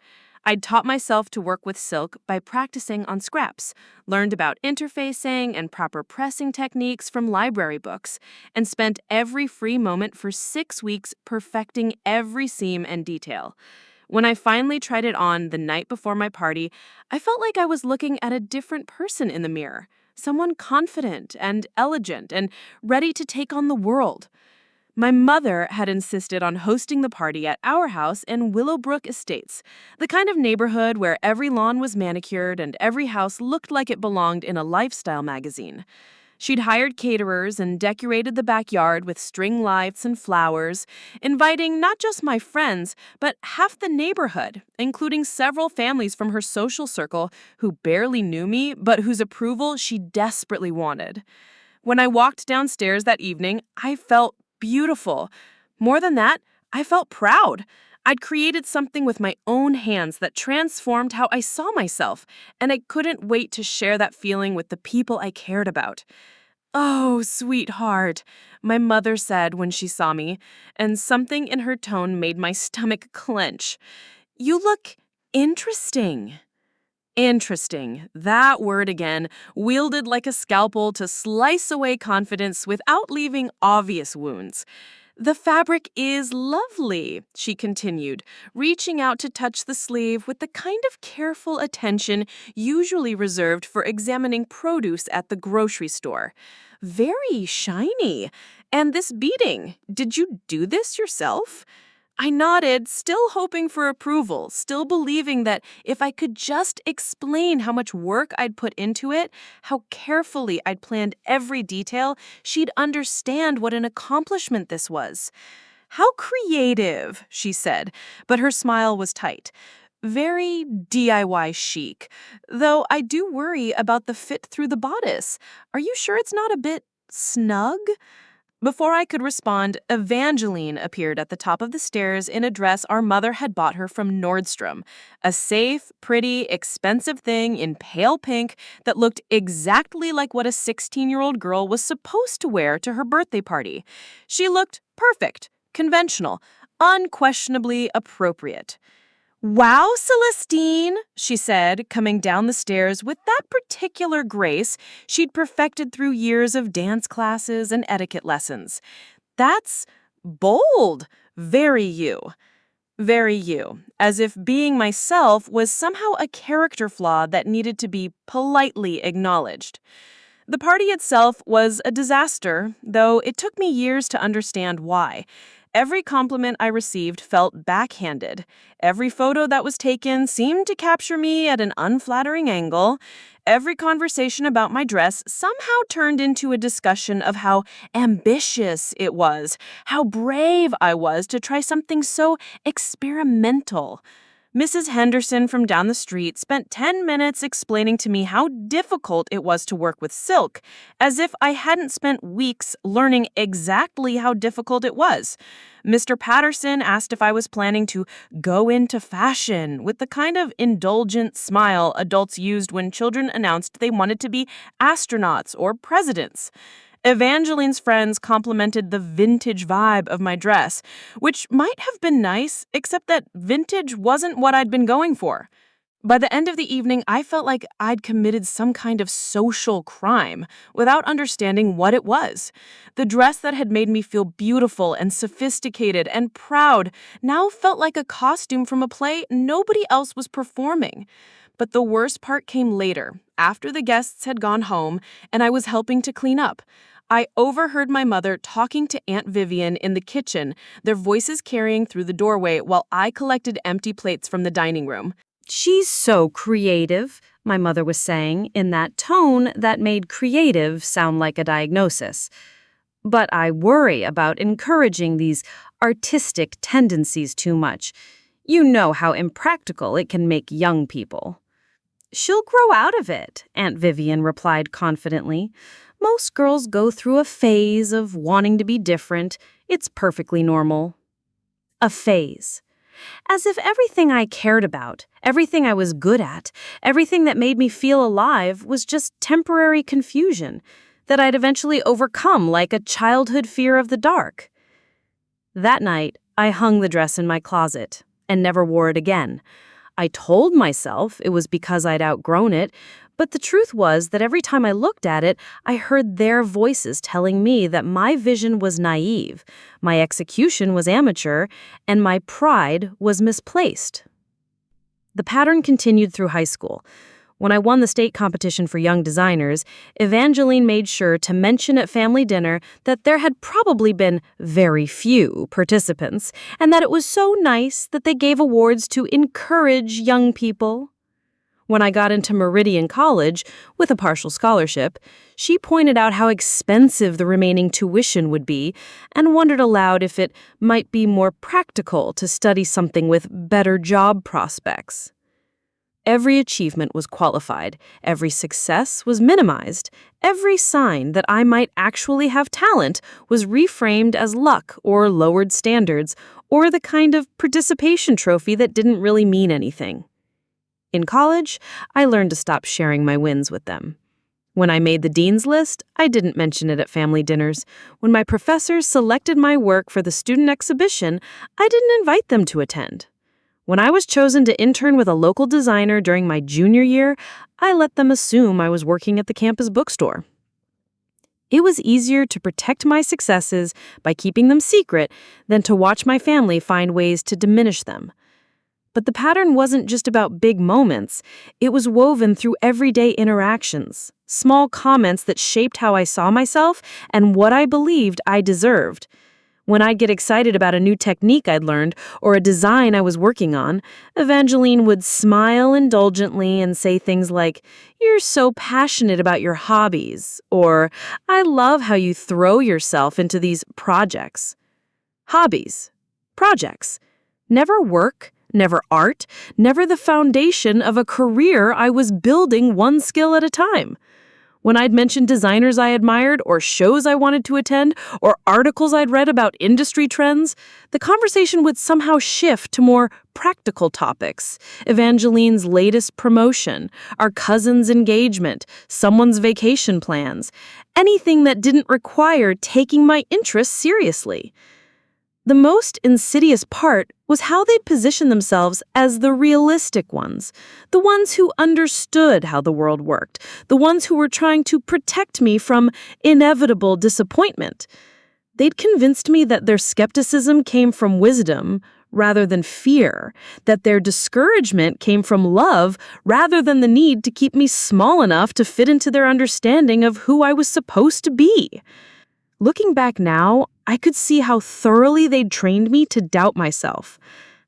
I'd taught myself to work with silk by practicing on scraps, learned about interfacing and proper pressing techniques from library books, and spent every free moment for 6 weeks perfecting every seam and detail. When I finally tried it on the night before my party, I felt like I was looking at a different person in the mirror, someone confident and elegant and ready to take on the world. My mother had insisted on hosting the party at our house in Willowbrook Estates, the kind of neighborhood where every lawn was manicured and every house looked like it belonged in a lifestyle magazine. She'd hired caterers and decorated the backyard with string lights and flowers, inviting not just my friends, but half the neighborhood, including several families from her social circle who barely knew me, but whose approval she desperately wanted. When I walked downstairs that evening, I felt beautiful. More than that, I felt proud. I'd created something with my own hands that transformed how I saw myself, and I couldn't wait to share that feeling with the people I cared about. "Oh, sweetheart," my mother said when she saw me, and something in her tone made my stomach clench. "You look interesting." Interesting. That word again, wielded like a scalpel to slice away confidence without leaving obvious wounds. "The fabric is lovely," she continued, reaching out to touch the sleeve with the kind of careful attention usually reserved for examining produce at the grocery store. "Very shiny. And this beading, did you do this yourself?" I nodded, still hoping for approval, still believing that if I could just explain how much work I'd put into it, how carefully I'd planned every detail, she'd understand what an accomplishment this was. "How creative," she said, but her smile was tight. "Very DIY chic, though I do worry about the fit through the bodice. Are you sure it's not a bit snug?" Before I could respond, Evangeline appeared at the top of the stairs in a dress our mother had bought her from Nordstrom, a safe, pretty, expensive thing in pale pink that looked exactly like what a 16-year-old girl was supposed to wear to her birthday party. She looked perfect, conventional, unquestionably appropriate. "Wow, Celestine," she said, coming down the stairs with that particular grace she'd perfected through years of dance classes and etiquette lessons. "That's bold. Very you." Very you, as if being myself was somehow a character flaw that needed to be politely acknowledged. The party itself was a disaster, though it took me years to understand why. Every compliment I received felt backhanded. Every photo that was taken seemed to capture me at an unflattering angle. Every conversation about my dress somehow turned into a discussion of how ambitious it was, how brave I was to try something so experimental. Mrs. Henderson from down the street spent 10 minutes explaining to me how difficult it was to work with silk, as if I hadn't spent weeks learning exactly how difficult it was. Mr. Patterson asked if I was planning to go into fashion with the kind of indulgent smile adults used when children announced they wanted to be astronauts or presidents. Evangeline's friends complimented the vintage vibe of my dress, which might have been nice, except that vintage wasn't what I'd been going for. By the end of the evening, I felt like I'd committed some kind of social crime without understanding what it was. The dress that had made me feel beautiful and sophisticated and proud now felt like a costume from a play nobody else was performing. But the worst part came later, after the guests had gone home and I was helping to clean up. I overheard my mother talking to Aunt Vivian in the kitchen, their voices carrying through the doorway while I collected empty plates from the dining room. She's so creative, my mother was saying, in that tone that made creative sound like a diagnosis. But I worry about encouraging these artistic tendencies too much. You know how impractical it can make young people. She'll grow out of it, Aunt Vivian replied confidently. Most girls go through a phase of wanting to be different. It's perfectly normal. A phase. As if everything I cared about, everything I was good at, everything that made me feel alive was just temporary confusion that I'd eventually overcome like a childhood fear of the dark. That night, I hung the dress in my closet and never wore it again. I told myself it was because I'd outgrown it, but the truth was that every time I looked at it, I heard their voices telling me that my vision was naive, my execution was amateur, and my pride was misplaced. The pattern continued through high school. When I won the state competition for young designers, Evangeline made sure to mention at family dinner that there had probably been very few participants, and that it was so nice that they gave awards to encourage young people. When I got into Meridian College, with a partial scholarship, she pointed out how expensive the remaining tuition would be and wondered aloud if it might be more practical to study something with better job prospects. Every achievement was qualified, every success was minimized, every sign that I might actually have talent was reframed as luck or lowered standards, or the kind of participation trophy that didn't really mean anything. In college, I learned to stop sharing my wins with them. When I made the dean's list, I didn't mention it at family dinners. When my professors selected my work for the student exhibition, I didn't invite them to attend. When I was chosen to intern with a local designer during my junior year, I let them assume I was working at the campus bookstore. It was easier to protect my successes by keeping them secret than to watch my family find ways to diminish them. But the pattern wasn't just about big moments. It was woven through everyday interactions, small comments that shaped how I saw myself and what I believed I deserved. When I'd get excited about a new technique I'd learned or a design I was working on, Evangeline would smile indulgently and say things like, "You're so passionate about your hobbies," or "I love how you throw yourself into these projects." Hobbies, projects, never work, never art, never the foundation of a career I was building one skill at a time. When I'd mentioned designers I admired, or shows I wanted to attend, or articles I'd read about industry trends, the conversation would somehow shift to more practical topics. Evangeline's latest promotion, our cousin's engagement, someone's vacation plans, anything that didn't require taking my interests seriously. The most insidious part was how they'd position themselves as the realistic ones, the ones who understood how the world worked, the ones who were trying to protect me from inevitable disappointment. They'd convinced me that their skepticism came from wisdom rather than fear, that their discouragement came from love rather than the need to keep me small enough to fit into their understanding of who I was supposed to be. Looking back now, I could see how thoroughly they'd trained me to doubt myself.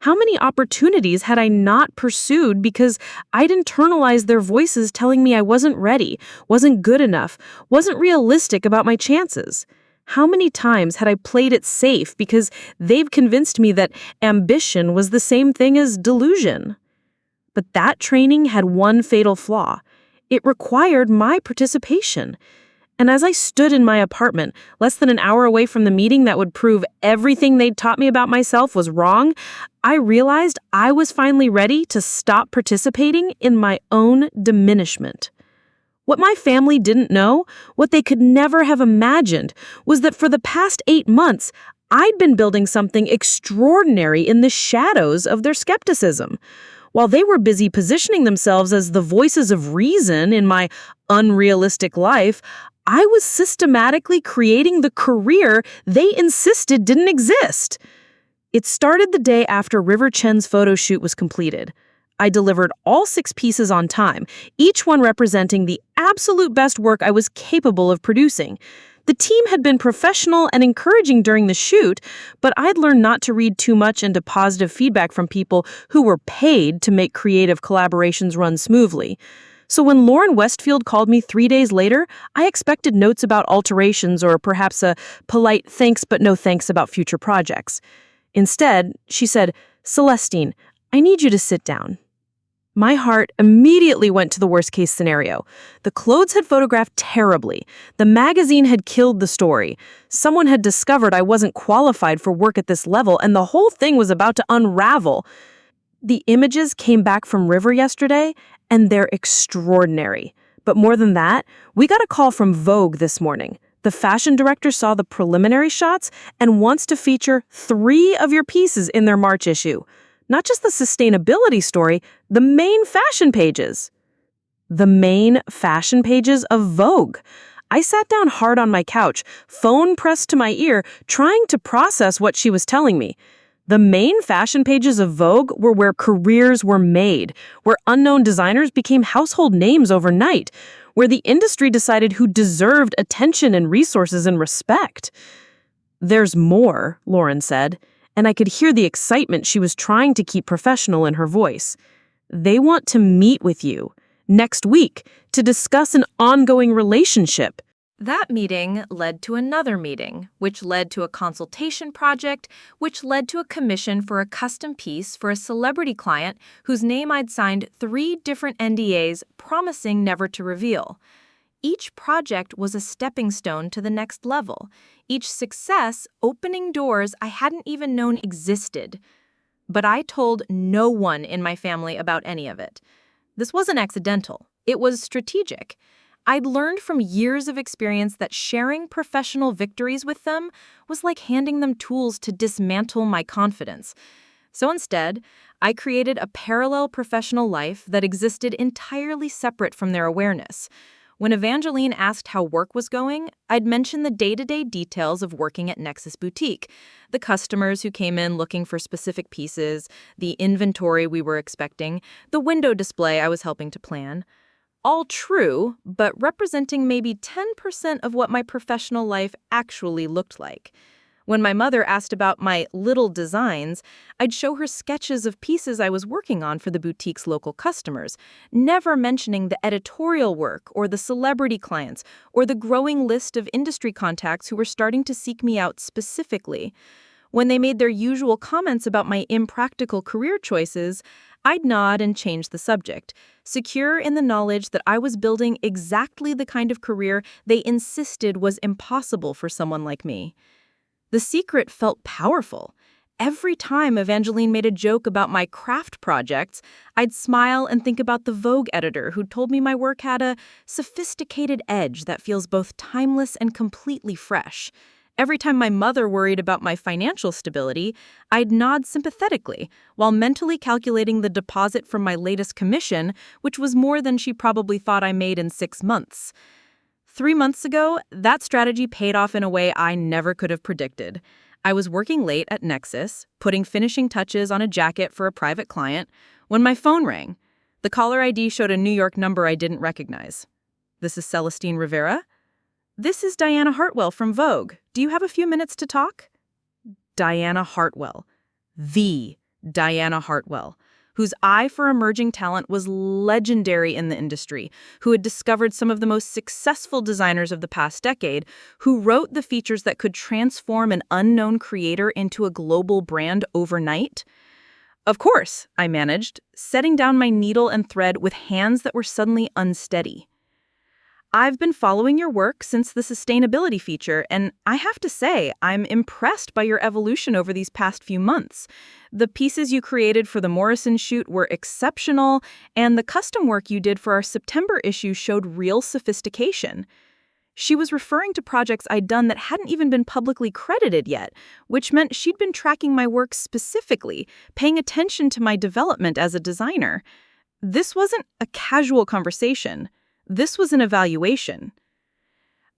How many opportunities had I not pursued because I'd internalized their voices telling me I wasn't ready, wasn't good enough, wasn't realistic about my chances? How many times had I played it safe because they've convinced me that ambition was the same thing as delusion? But that training had one fatal flaw. It required my participation. And as I stood in my apartment, less than an hour away from the meeting that would prove everything they'd taught me about myself was wrong, I realized I was finally ready to stop participating in my own diminishment. What my family didn't know, what they could never have imagined, was that for the past 8 months, I'd been building something extraordinary in the shadows of their skepticism. While they were busy positioning themselves as the voices of reason in my unrealistic life, I was systematically creating the career they insisted didn't exist. It started the day after River Chen's photo shoot was completed. I delivered all 6 pieces on time, each one representing the absolute best work I was capable of producing. The team had been professional and encouraging during the shoot, but I'd learned not to read too much into positive feedback from people who were paid to make creative collaborations run smoothly. So when Lauren Westfield called me 3 days later, I expected notes about alterations or perhaps a polite thanks but no thanks about future projects. Instead, she said, "Celestine, I need you to sit down." My heart immediately went to the worst-case scenario. The clothes had photographed terribly. The magazine had killed the story. Someone had discovered I wasn't qualified for work at this level, and the whole thing was about to unravel. The images came back from River yesterday, and they're extraordinary. But more than that, we got a call from Vogue this morning. The fashion director saw the preliminary shots and wants to feature 3 of your pieces in their March issue. Not just the sustainability story, the main fashion pages. The main fashion pages of Vogue. I sat down hard on my couch, phone pressed to my ear, trying to process what she was telling me. The main fashion pages of Vogue were where careers were made, where unknown designers became household names overnight, where the industry decided who deserved attention and resources and respect. "There's more," Lauren said, and I could hear the excitement she was trying to keep professional in her voice. "They want to meet with you next week to discuss an ongoing relationship." That meeting led to another meeting, which led to a consultation project, which led to a commission for a custom piece for a celebrity client whose name I'd signed 3 different NDAs promising never to reveal. Each project was a stepping stone to the next level, each success opening doors I hadn't even known existed. But I told no one in my family about any of it. This wasn't accidental. It was strategic. I'd learned from years of experience that sharing professional victories with them was like handing them tools to dismantle my confidence. So instead, I created a parallel professional life that existed entirely separate from their awareness. When Evangeline asked how work was going, I'd mention the day-to-day details of working at Nexus Boutique, the customers who came in looking for specific pieces, the inventory we were expecting, the window display I was helping to plan. All true, but representing maybe 10% of what my professional life actually looked like. When my mother asked about my little designs, I'd show her sketches of pieces I was working on for the boutique's local customers, never mentioning the editorial work or the celebrity clients or the growing list of industry contacts who were starting to seek me out specifically. When they made their usual comments about my impractical career choices, I'd nod and change the subject, secure in the knowledge that I was building exactly the kind of career they insisted was impossible for someone like me. The secret felt powerful. Every time Evangeline made a joke about my craft projects, I'd smile and think about the Vogue editor who told me my work had a sophisticated edge that feels both timeless and completely fresh. Every time my mother worried about my financial stability, I'd nod sympathetically while mentally calculating the deposit from my latest commission, which was more than she probably thought I made in 6 months. 3 months ago, that strategy paid off in a way I never could have predicted. I was working late at Nexus, putting finishing touches on a jacket for a private client, when my phone rang. The caller ID showed a New York number I didn't recognize. "This is Celestine Rivera?" "This is Diana Hartwell from Vogue. Do you have a few minutes to talk?" Diana Hartwell. The Diana Hartwell, whose eye for emerging talent was legendary in the industry, who had discovered some of the most successful designers of the past decade, who wrote the features that could transform an unknown creator into a global brand overnight. Of course, I managed, setting down my needle and thread with hands that were suddenly unsteady. "I've been following your work since the sustainability feature, and I have to say, I'm impressed by your evolution over these past few months. The pieces you created for the Morrison shoot were exceptional, and the custom work you did for our September issue showed real sophistication." She was referring to projects I'd done that hadn't even been publicly credited yet, which meant she'd been tracking my work specifically, paying attention to my development as a designer. This wasn't a casual conversation. This was an evaluation.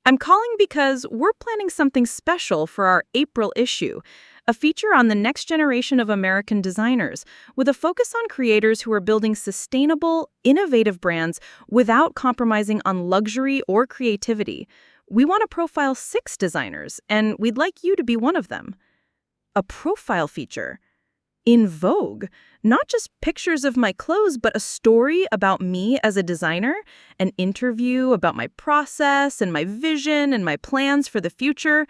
"I'm calling because we're planning something special for our April issue, a feature on the next generation of American designers, with a focus on creators who are building sustainable, innovative brands without compromising on luxury or creativity. We want to profile 6 designers, and we'd like you to be one of them." A profile feature. In Vogue, not just pictures of my clothes, but a story about me as a designer, an interview about my process and my vision and my plans for the future.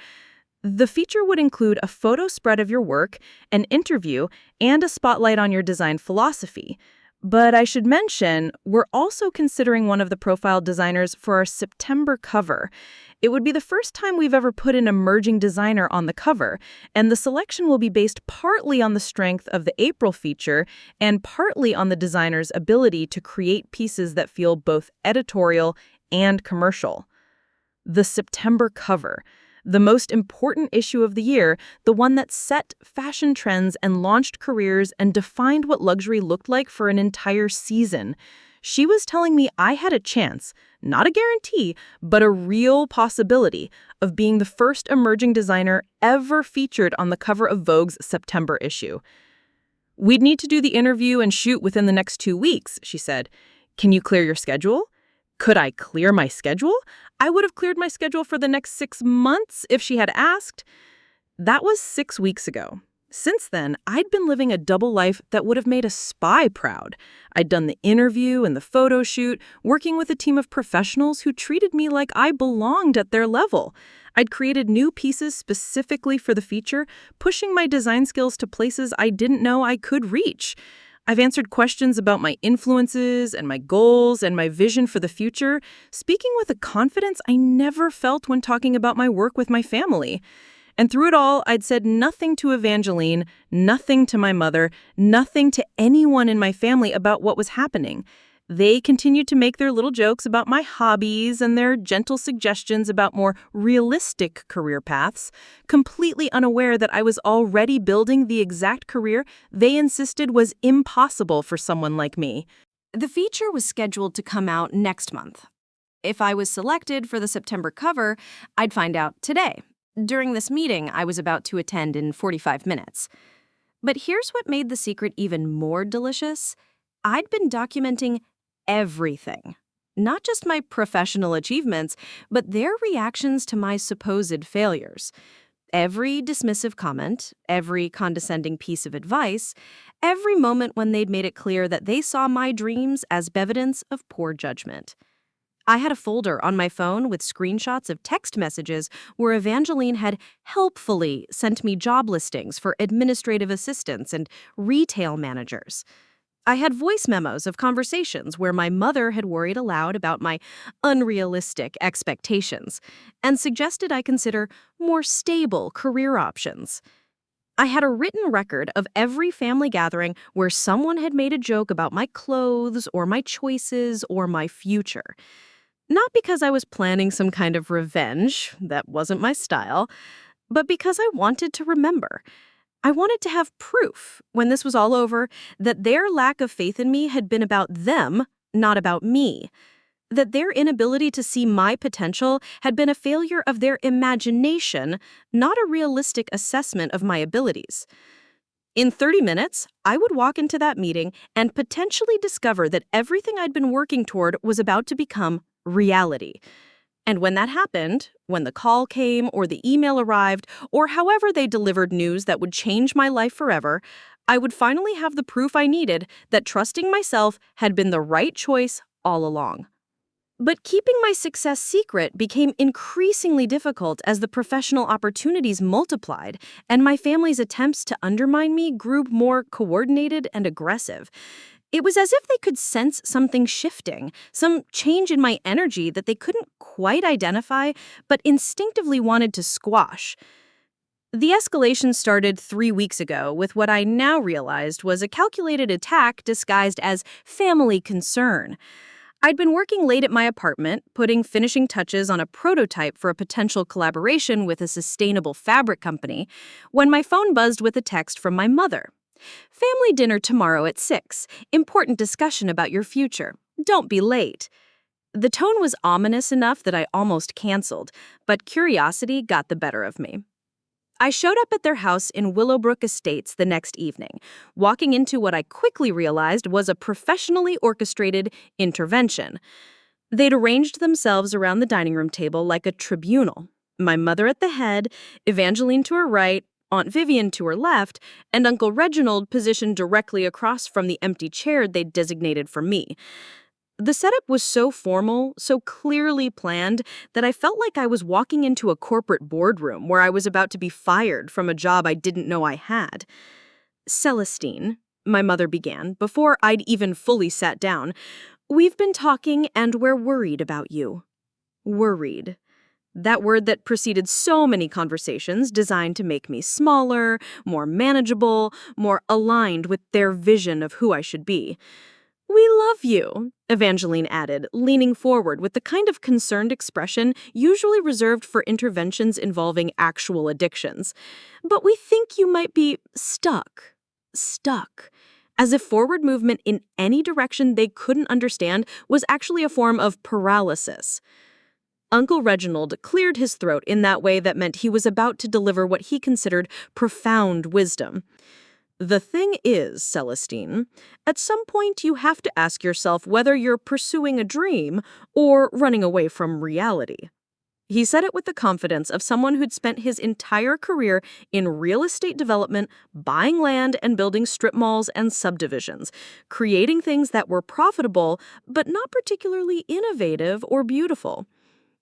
The feature would include a photo spread of your work, an interview, and a spotlight on your design philosophy. But I should mention, we're also considering one of the profile designers for our September cover. It would be the first time we've ever put an emerging designer on the cover, and the selection will be based partly on the strength of the April feature and partly on the designer's ability to create pieces that feel both editorial and commercial. The September cover. The most important issue of the year, the one that set fashion trends and launched careers and defined what luxury looked like for an entire season. She was telling me I had a chance, not a guarantee, but a real possibility of being the first emerging designer ever featured on the cover of Vogue's September issue. "We'd need to do the interview and shoot within the next 2 weeks, she said. "Can you clear your schedule?" Could I clear my schedule? I would have cleared my schedule for the next 6 months if she had asked. That was 6 weeks ago. Since then, I'd been living a double life that would have made a spy proud. I'd done the interview and the photo shoot, working with a team of professionals who treated me like I belonged at their level. I'd created new pieces specifically for the feature, pushing my design skills to places I didn't know I could reach. I've answered questions about my influences and my goals and my vision for the future, speaking with a confidence I never felt when talking about my work with my family. And through it all, I'd said nothing to Evangeline, nothing to my mother, nothing to anyone in my family about what was happening. They continued to make their little jokes about my hobbies and their gentle suggestions about more realistic career paths, completely unaware that I was already building the exact career they insisted was impossible for someone like me. The feature was scheduled to come out next month. If I was selected for the September cover, I'd find out today, during this meeting I was about to attend in 45 minutes. But here's what made the secret even more delicious. I'd been documenting everything. Not just my professional achievements, but their reactions to my supposed failures. Every dismissive comment, every condescending piece of advice, every moment when they'd made it clear that they saw my dreams as evidence of poor judgment. I had a folder on my phone with screenshots of text messages where Evangeline had helpfully sent me job listings for administrative assistants and retail managers. I had voice memos of conversations where my mother had worried aloud about my unrealistic expectations and suggested I consider more stable career options. I had a written record of every family gathering where someone had made a joke about my clothes or my choices or my future. Not because I was planning some kind of revenge, that wasn't my style, but because I wanted to remember. I wanted to have proof, when this was all over, that their lack of faith in me had been about them, not about me. that their inability to see my potential had been a failure of their imagination, not a realistic assessment of my abilities. In 30 minutes, I would walk into that meeting and potentially discover that everything I'd been working toward was about to become reality. And when that happened, when the call came or the email arrived, or however they delivered news that would change my life forever, I would finally have the proof I needed that trusting myself had been the right choice all along. But keeping my success secret became increasingly difficult as the professional opportunities multiplied, and my family's attempts to undermine me grew more coordinated and aggressive. It was as if they could sense something shifting, some change in my energy that they couldn't quite identify, but instinctively wanted to squash. The escalation started 3 weeks ago with what I now realized was a calculated attack disguised as family concern. I'd been working late at my apartment, putting finishing touches on a prototype for a potential collaboration with a sustainable fabric company, when my phone buzzed with a text from my mother. "Family dinner tomorrow at 6. Important discussion about your future. Don't be late." The tone was ominous enough that I almost canceled, but curiosity got the better of me. I showed up at their house in Willowbrook Estates the next evening, walking into what I quickly realized was a professionally orchestrated intervention. They'd arranged themselves around the dining room table like a tribunal. My mother at the head, Evangeline to her right, Aunt Vivian to her left, and Uncle Reginald positioned directly across from the empty chair they'd designated for me. The setup was so formal, so clearly planned, that I felt like I was walking into a corporate boardroom where I was about to be fired from a job I didn't know I had. "Celestine," my mother began, before I'd even fully sat down, "we've been talking and we're worried about you." Worried. That word that preceded so many conversations designed to make me smaller, more manageable, more aligned with their vision of who I should be. "We love you," Evangeline added, leaning forward with the kind of concerned expression usually reserved for interventions involving actual addictions. "But we think you might be stuck." Stuck. As if forward movement in any direction they couldn't understand was actually a form of paralysis. Uncle Reginald cleared his throat in that way that meant he was about to deliver what he considered profound wisdom. "The thing is, Celestine, at some point you have to ask yourself whether you're pursuing a dream or running away from reality." He said it with the confidence of someone who'd spent his entire career in real estate development, buying land and building strip malls and subdivisions, creating things that were profitable but not particularly innovative or beautiful.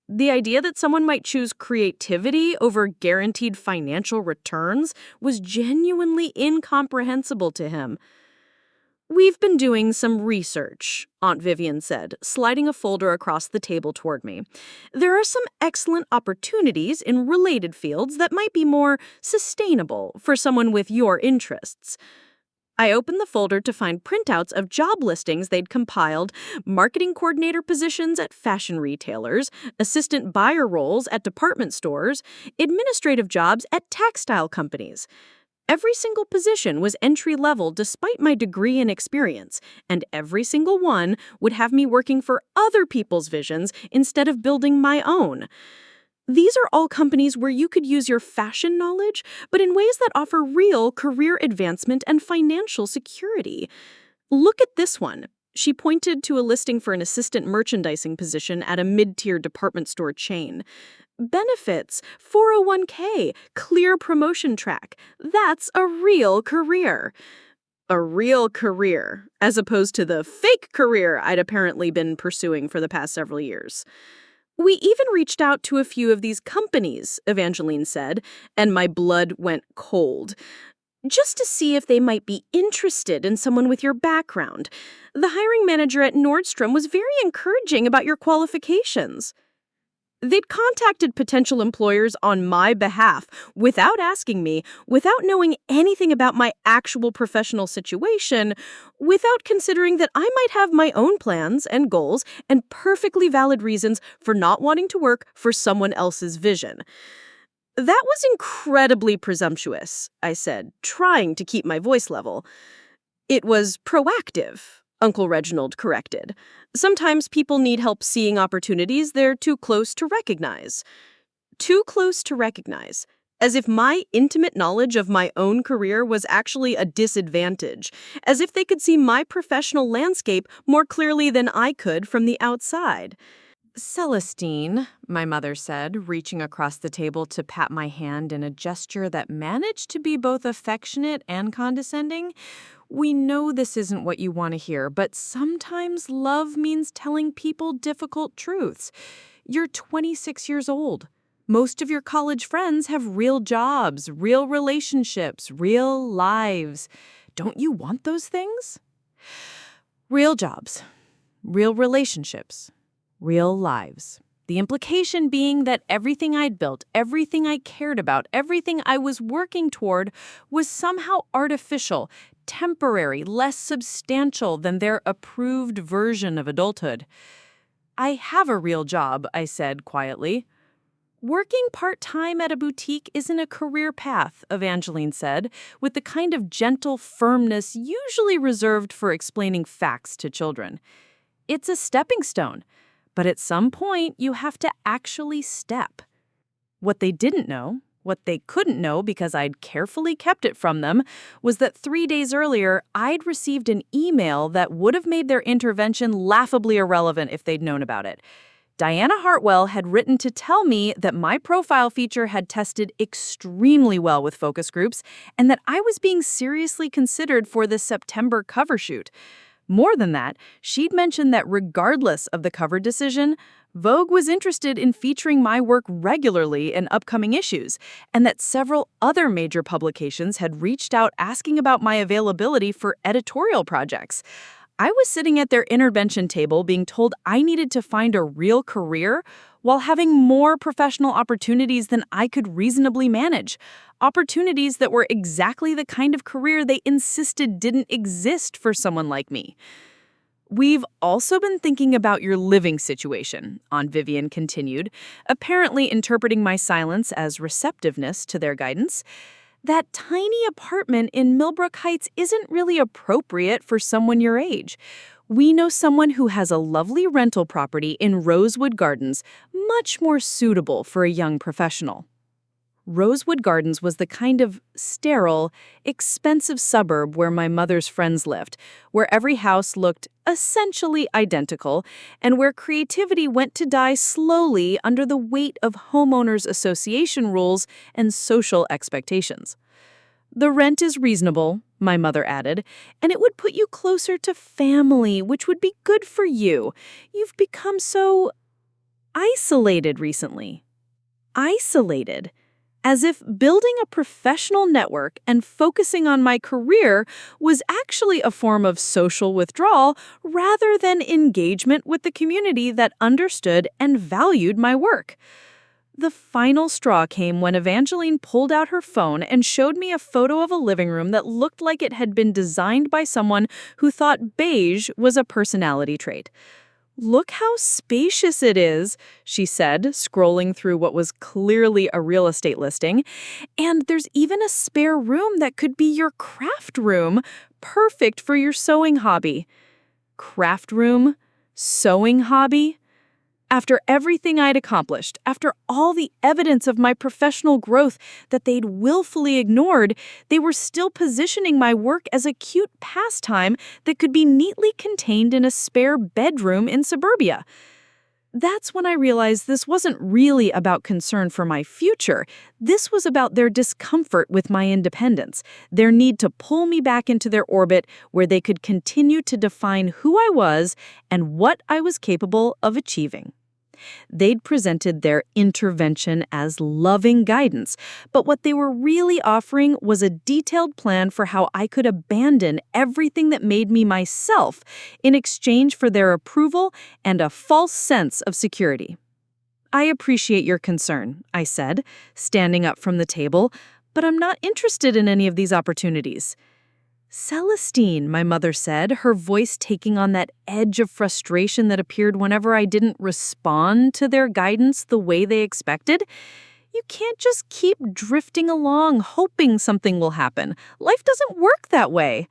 The idea that someone might choose creativity over guaranteed financial returns was genuinely incomprehensible to him. "We've been doing some research," Aunt Vivian said, sliding a folder across the table toward me. "There are some excellent opportunities in related fields that might be more sustainable for someone with your interests." I opened the folder to find printouts of job listings they'd compiled, marketing coordinator positions at fashion retailers, assistant buyer roles at department stores, administrative jobs at textile companies. Every single position was entry-level despite my degree and experience, and every single one would have me working for other people's visions instead of building my own. These are all companies where you could use your fashion knowledge, but in ways that offer real career advancement and financial security. "Look at this one." She pointed to a listing for an assistant merchandising position at a mid-tier department store chain. "Benefits, 401k, clear promotion track. That's a real career." A real career, as opposed to the fake career I'd apparently been pursuing for the past several years. "We even reached out to a few of these companies," Evangeline said, and my blood went cold, "just to see if they might be interested in someone with your background. The hiring manager at Nordstrom was very encouraging about your qualifications." They'd contacted potential employers on my behalf without asking me, without knowing anything about my actual professional situation, without considering that I might have my own plans and goals and perfectly valid reasons for not wanting to work for someone else's vision. "That was incredibly presumptuous," I said, trying to keep my voice level. "It was proactive," Uncle Reginald corrected. Sometimes people need help seeing opportunities they're too close to recognize. Too close to recognize. As if my intimate knowledge of my own career was actually a disadvantage. As if they could see my professional landscape more clearly than I could from the outside. Celestine, my mother said, reaching across the table to pat my hand in a gesture that managed to be both affectionate and condescending. We know this isn't what you want to hear, but sometimes love means telling people difficult truths. You're 26 years old. Most of your college friends have real jobs, real relationships, real lives. Don't you want those things? Real jobs, real relationships, real lives. The implication being that everything I'd built, everything I cared about, everything I was working toward was somehow artificial, temporary, less substantial than their approved version of adulthood. I have a real job, I said quietly. Working part-time at a boutique isn't a career path, Evangeline said, with the kind of gentle firmness usually reserved for explaining facts to children. It's a stepping stone. But at some point, you have to actually step. What they didn't know, what they couldn't know because I'd carefully kept it from them, was that 3 days earlier, I'd received an email that would have made their intervention laughably irrelevant if they'd known about it. Diana Hartwell had written to tell me that my profile feature had tested extremely well with focus groups and that I was being seriously considered for the September cover shoot. More than that, she'd mentioned that regardless of the cover decision, Vogue was interested in featuring my work regularly in upcoming issues, and that several other major publications had reached out asking about my availability for editorial projects. I was sitting at their intervention table being told I needed to find a real career while having more professional opportunities than I could reasonably manage. Opportunities that were exactly the kind of career they insisted didn't exist for someone like me. We've also been thinking about your living situation, Aunt Vivian continued, apparently interpreting my silence as receptiveness to their guidance. That tiny apartment in Millbrook Heights isn't really appropriate for someone your age. We know someone who has a lovely rental property in Rosewood Gardens, much more suitable for a young professional. Rosewood Gardens was the kind of sterile, expensive suburb where my mother's friends lived, where every house looked essentially identical, and where creativity went to die slowly under the weight of homeowners association rules and social expectations. The rent is reasonable, my mother added, and it would put you closer to family, which would be good for you. You've become so isolated recently. Isolated. As if building a professional network and focusing on my career was actually a form of social withdrawal rather than engagement with the community that understood and valued my work. The final straw came when Evangeline pulled out her phone and showed me a photo of a living room that looked like it had been designed by someone who thought beige was a personality trait. "Look how spacious it is," she said, scrolling through what was clearly a real estate listing. "And there's even a spare room that could be your craft room, perfect for your sewing hobby." Craft room? Sewing hobby? After everything I'd accomplished, after all the evidence of my professional growth that they'd willfully ignored, they were still positioning my work as a cute pastime that could be neatly contained in a spare bedroom in suburbia. That's when I realized this wasn't really about concern for my future. This was about their discomfort with my independence, their need to pull me back into their orbit where they could continue to define who I was and what I was capable of achieving. They'd presented their intervention as loving guidance, but what they were really offering was a detailed plan for how I could abandon everything that made me myself in exchange for their approval and a false sense of security. "I appreciate your concern," I said, standing up from the table, "but I'm not interested in any of these opportunities." "Celestine," my mother said, her voice taking on that edge of frustration that appeared whenever I didn't respond to their guidance the way they expected. "You can't just keep drifting along, hoping something will happen. Life doesn't work that way."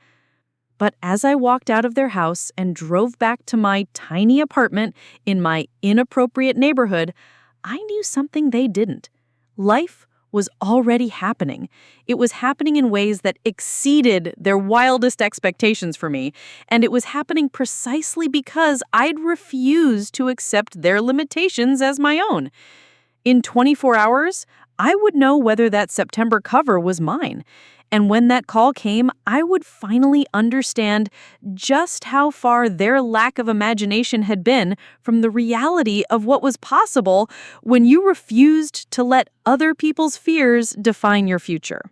But as I walked out of their house and drove back to my tiny apartment in my inappropriate neighborhood, I knew something they didn't. Life was already happening. It was happening in ways that exceeded their wildest expectations for me, and it was happening precisely because I'd refused to accept their limitations as my own. In 24 hours, I would know whether that September cover was mine. And when that call came, I would finally understand just how far their lack of imagination had been from the reality of what was possible when you refused to let other people's fears define your future.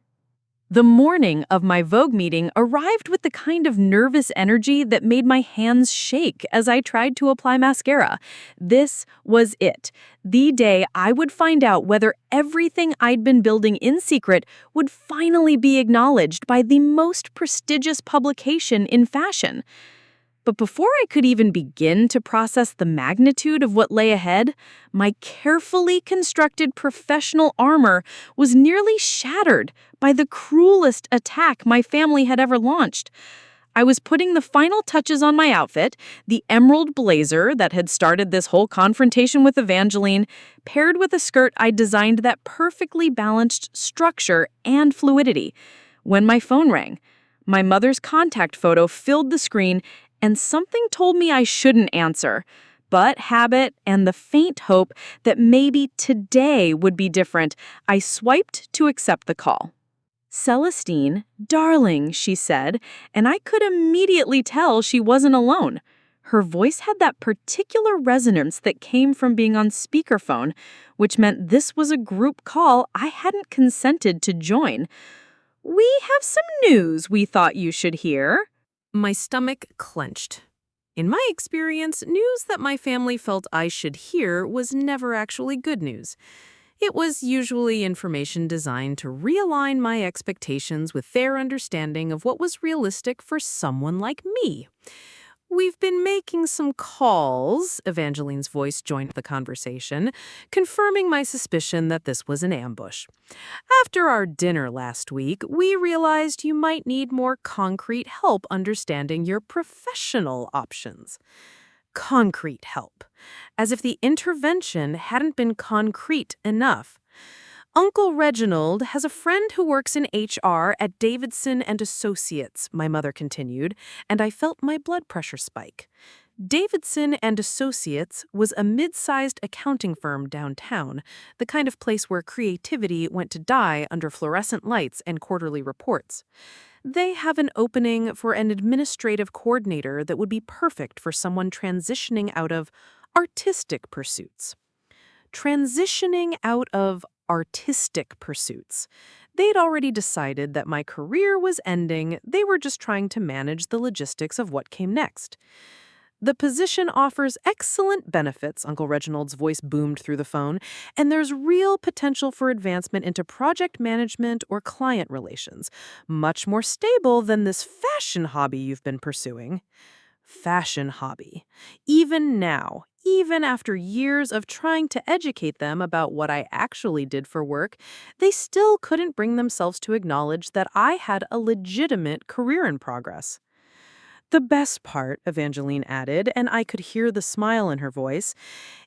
The morning of my Vogue meeting arrived with the kind of nervous energy that made my hands shake as I tried to apply mascara. This was it. The day I would find out whether everything I'd been building in secret would finally be acknowledged by the most prestigious publication in fashion. But before I could even begin to process the magnitude of what lay ahead, my carefully constructed professional armor was nearly shattered by the cruelest attack my family had ever launched. I was putting the final touches on my outfit, the emerald blazer that had started this whole confrontation with Evangeline, paired with a skirt I designed that perfectly balanced structure and fluidity, when my phone rang. My mother's contact photo filled the screen, and something told me I shouldn't answer. But habit and the faint hope that maybe today would be different, I swiped to accept the call. "Celestine, darling," she said, and I could immediately tell she wasn't alone. Her voice had that particular resonance that came from being on speakerphone, which meant this was a group call I hadn't consented to join. "We have some news we thought you should hear." My stomach clenched. In my experience, news that my family felt I should hear was never actually good news. It was usually information designed to realign my expectations with their understanding of what was realistic for someone like me. "We've been making some calls," Evangeline's voice joined the conversation, confirming my suspicion that this was an ambush. "After our dinner last week, we realized you might need more concrete help understanding your professional options." Concrete help. As if the intervention hadn't been concrete enough. "Uncle Reginald has a friend who works in HR at Davidson and Associates," my mother continued, and I felt my blood pressure spike. Davidson and Associates was a mid-sized accounting firm downtown, the kind of place where creativity went to die under fluorescent lights and quarterly reports. They have an opening for an administrative coordinator that would be perfect for someone transitioning out of artistic pursuits. Transitioning out of artistic pursuits. They'd already decided that my career was ending. They were just trying to manage the logistics of what came next. "The position offers excellent benefits," Uncle Reginald's voice boomed through the phone, "and there's real potential for advancement into project management or client relations. Much more stable than this fashion hobby you've been pursuing." Fashion hobby. Even now, even after years of trying to educate them about what I actually did for work, they still couldn't bring themselves to acknowledge that I had a legitimate career in progress. "The best part," Evangeline added, and I could hear the smile in her voice,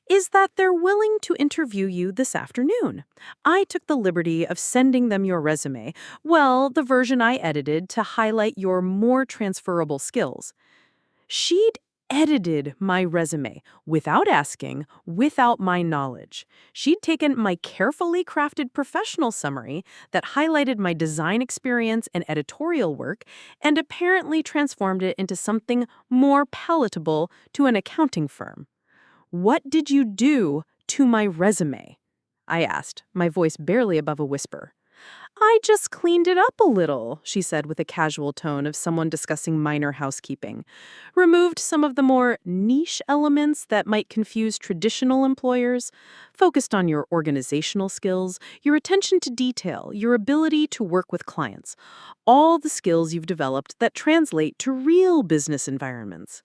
"is that they're willing to interview you this afternoon. I took the liberty of sending them your resume, well, the version I edited to highlight your more transferable skills." She'd edited my resume without asking, without my knowledge. She'd taken my carefully crafted professional summary that highlighted my design experience and editorial work and apparently transformed it into something more palatable to an accounting firm. "What did you do to my resume?" I asked, my voice barely above a whisper. "I just cleaned it up a little," she said with a casual tone of someone discussing minor housekeeping. "Removed some of the more niche elements that might confuse traditional employers, focused on your organizational skills, your attention to detail, your ability to work with clients, all the skills you've developed that translate to real business environments."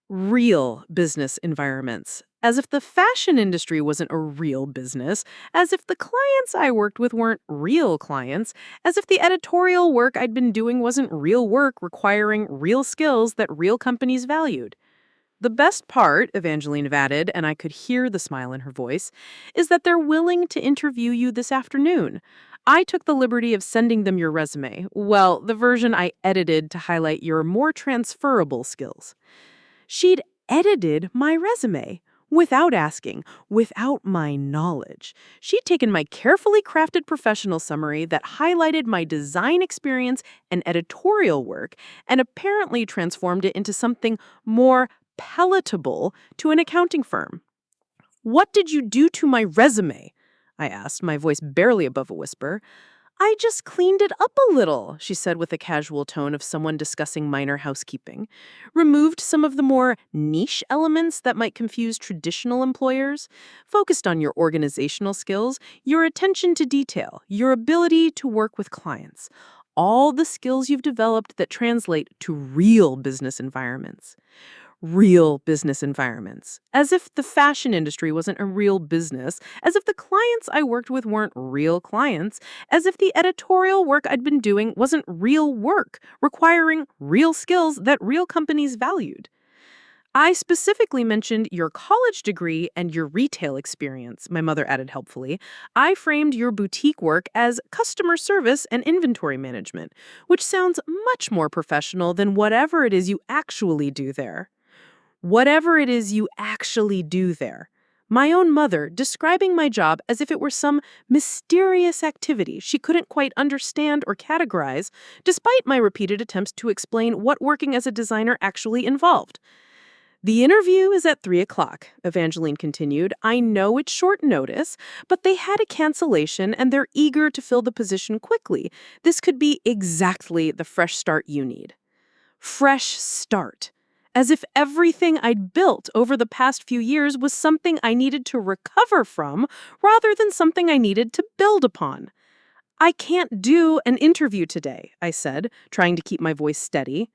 Real business environments. As if the fashion industry wasn't a real business, as if the clients I worked with weren't real clients. clients, as if the editorial work I'd been doing wasn't real work requiring real skills that real companies valued. The best part, Evangeline added, and I could hear the smile in her voice, is that they're willing to interview you this afternoon. I took the liberty of sending them your resume. Well, the version I edited to highlight your more transferable skills. She'd edited my resume without asking, without my knowledge. She'd taken my carefully crafted professional summary that highlighted my design experience and editorial work and apparently transformed it into something more palatable to an accounting firm. "What did you do to my resume?" I asked, my voice barely above a whisper. "I just cleaned it up a little," she said with a casual tone of someone discussing minor housekeeping. "Removed some of the more niche elements that might confuse traditional employers. Focused on your organizational skills, your attention to detail, your ability to work with clients. All the skills you've developed that translate to real business environments." Real business environments. As if the fashion industry wasn't a real business, as if the clients I worked with weren't real clients, as if the editorial work I'd been doing wasn't real work, requiring real skills that real companies valued. "I specifically mentioned your college degree and your retail experience," my mother added helpfully. "I framed your boutique work as customer service and inventory management, which sounds much more professional than whatever it is you actually do there." Whatever it is you actually do there. My own mother describing my job as if it were some mysterious activity she couldn't quite understand or categorize, despite my repeated attempts to explain what working as a designer actually involved. "The interview is at 3 o'clock, Evangeline continued. "I know it's short notice, but they had a cancellation and they're eager to fill the position quickly. This could be exactly the fresh start you need." Fresh start. As if everything I'd built over the past few years was something I needed to recover from rather than something I needed to build upon. "I can't do an interview today," I said, trying to keep my voice steady.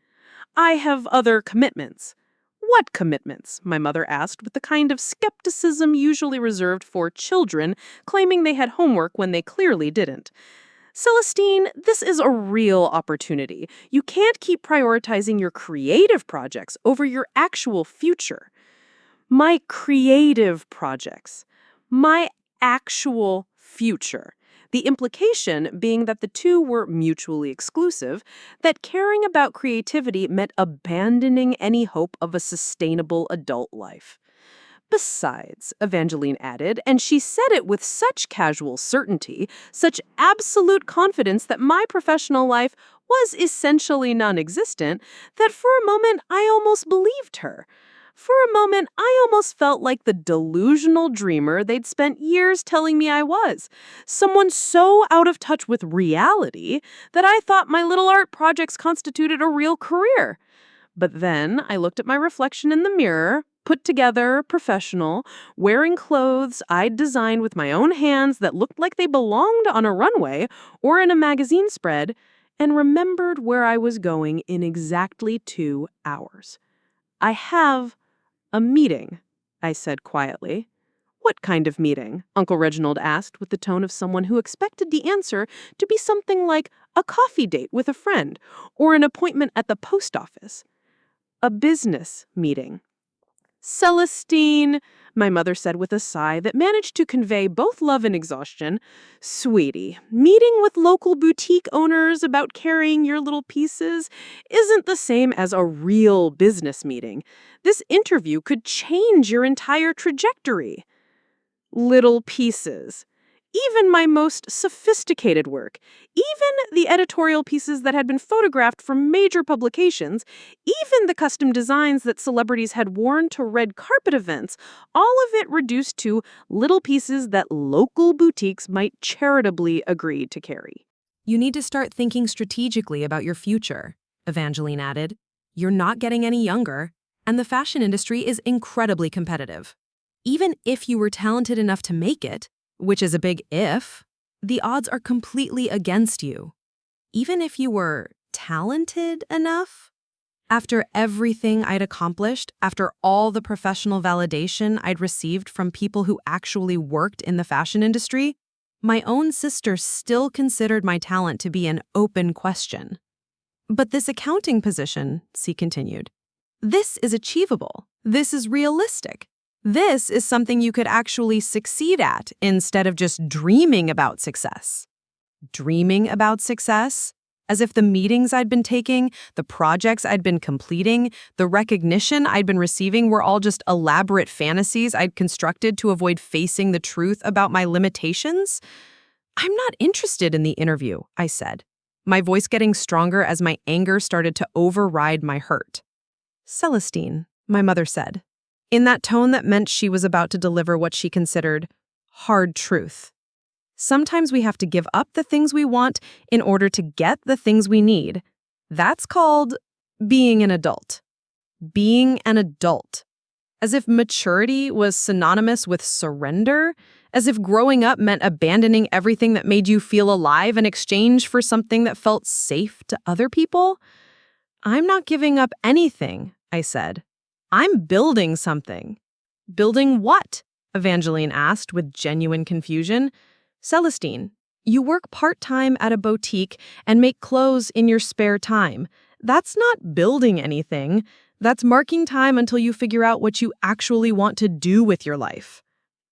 "I have other commitments." "What commitments?" my mother asked with the kind of skepticism usually reserved for children claiming they had homework when they clearly didn't. "Celestine, this is a real opportunity. You can't keep prioritizing your creative projects over your actual future." My creative projects. My actual future. The implication being that the two were mutually exclusive, that caring about creativity meant abandoning any hope of a sustainable adult life. "Besides," Evangeline added, and she said it with such casual certainty, such absolute confidence that my professional life was essentially non-existent, that for a moment I almost believed her. For a moment, I almost felt like the delusional dreamer they'd spent years telling me I was. Someone so out of touch with reality that I thought my little art projects constituted a real career. But then I looked at my reflection in the mirror, put together, professional, wearing clothes I'd designed with my own hands that looked like they belonged on a runway or in a magazine spread, and remembered where I was going in exactly 2 hours. "I have a meeting," I said quietly. "What kind of meeting?" Uncle Reginald asked with the tone of someone who expected the answer to be something like a coffee date with a friend or an appointment at the post office. "A business meeting." "Celestine," my mother said with a sigh that managed to convey both love and exhaustion. "Sweetie, meeting with local boutique owners about carrying your little pieces isn't the same as a real business meeting. This interview could change your entire trajectory." Little pieces. Even my most sophisticated work, even the editorial pieces that had been photographed for major publications, even the custom designs that celebrities had worn to red carpet events, all of it reduced to little pieces that local boutiques might charitably agree to carry. You need to start thinking strategically about your future, Evangeline added. You're not getting any younger, and the fashion industry is incredibly competitive. Even if you were talented enough to make it, which is a big if, the odds are completely against you. Even if you were talented enough? After everything I'd accomplished, after all the professional validation I'd received from people who actually worked in the fashion industry, My own sister still considered my talent to be an open question. But this accounting position, C continued, this is achievable. This is realistic. This is something you could actually succeed at instead of just dreaming about success. Dreaming about success? As if the meetings I'd been taking, the projects I'd been completing, the recognition I'd been receiving were all just elaborate fantasies I'd constructed to avoid facing the truth about my limitations? I'm not interested in the interview, I said, my voice getting stronger as my anger started to override my hurt. Celestine, my mother said, in that tone that meant she was about to deliver what she considered hard truth. Sometimes we have to give up the things we want in order to get the things we need. That's called being an adult. Being an adult. As if maturity was synonymous with surrender, as if growing up meant abandoning everything that made you feel alive in exchange for something that felt safe to other people. I'm not giving up anything, I said. I'm building something. Building what? Evangeline asked with genuine confusion. Celestine, you work part-time at a boutique and make clothes in your spare time. That's not building anything. That's marking time until you figure out what you actually want to do with your life.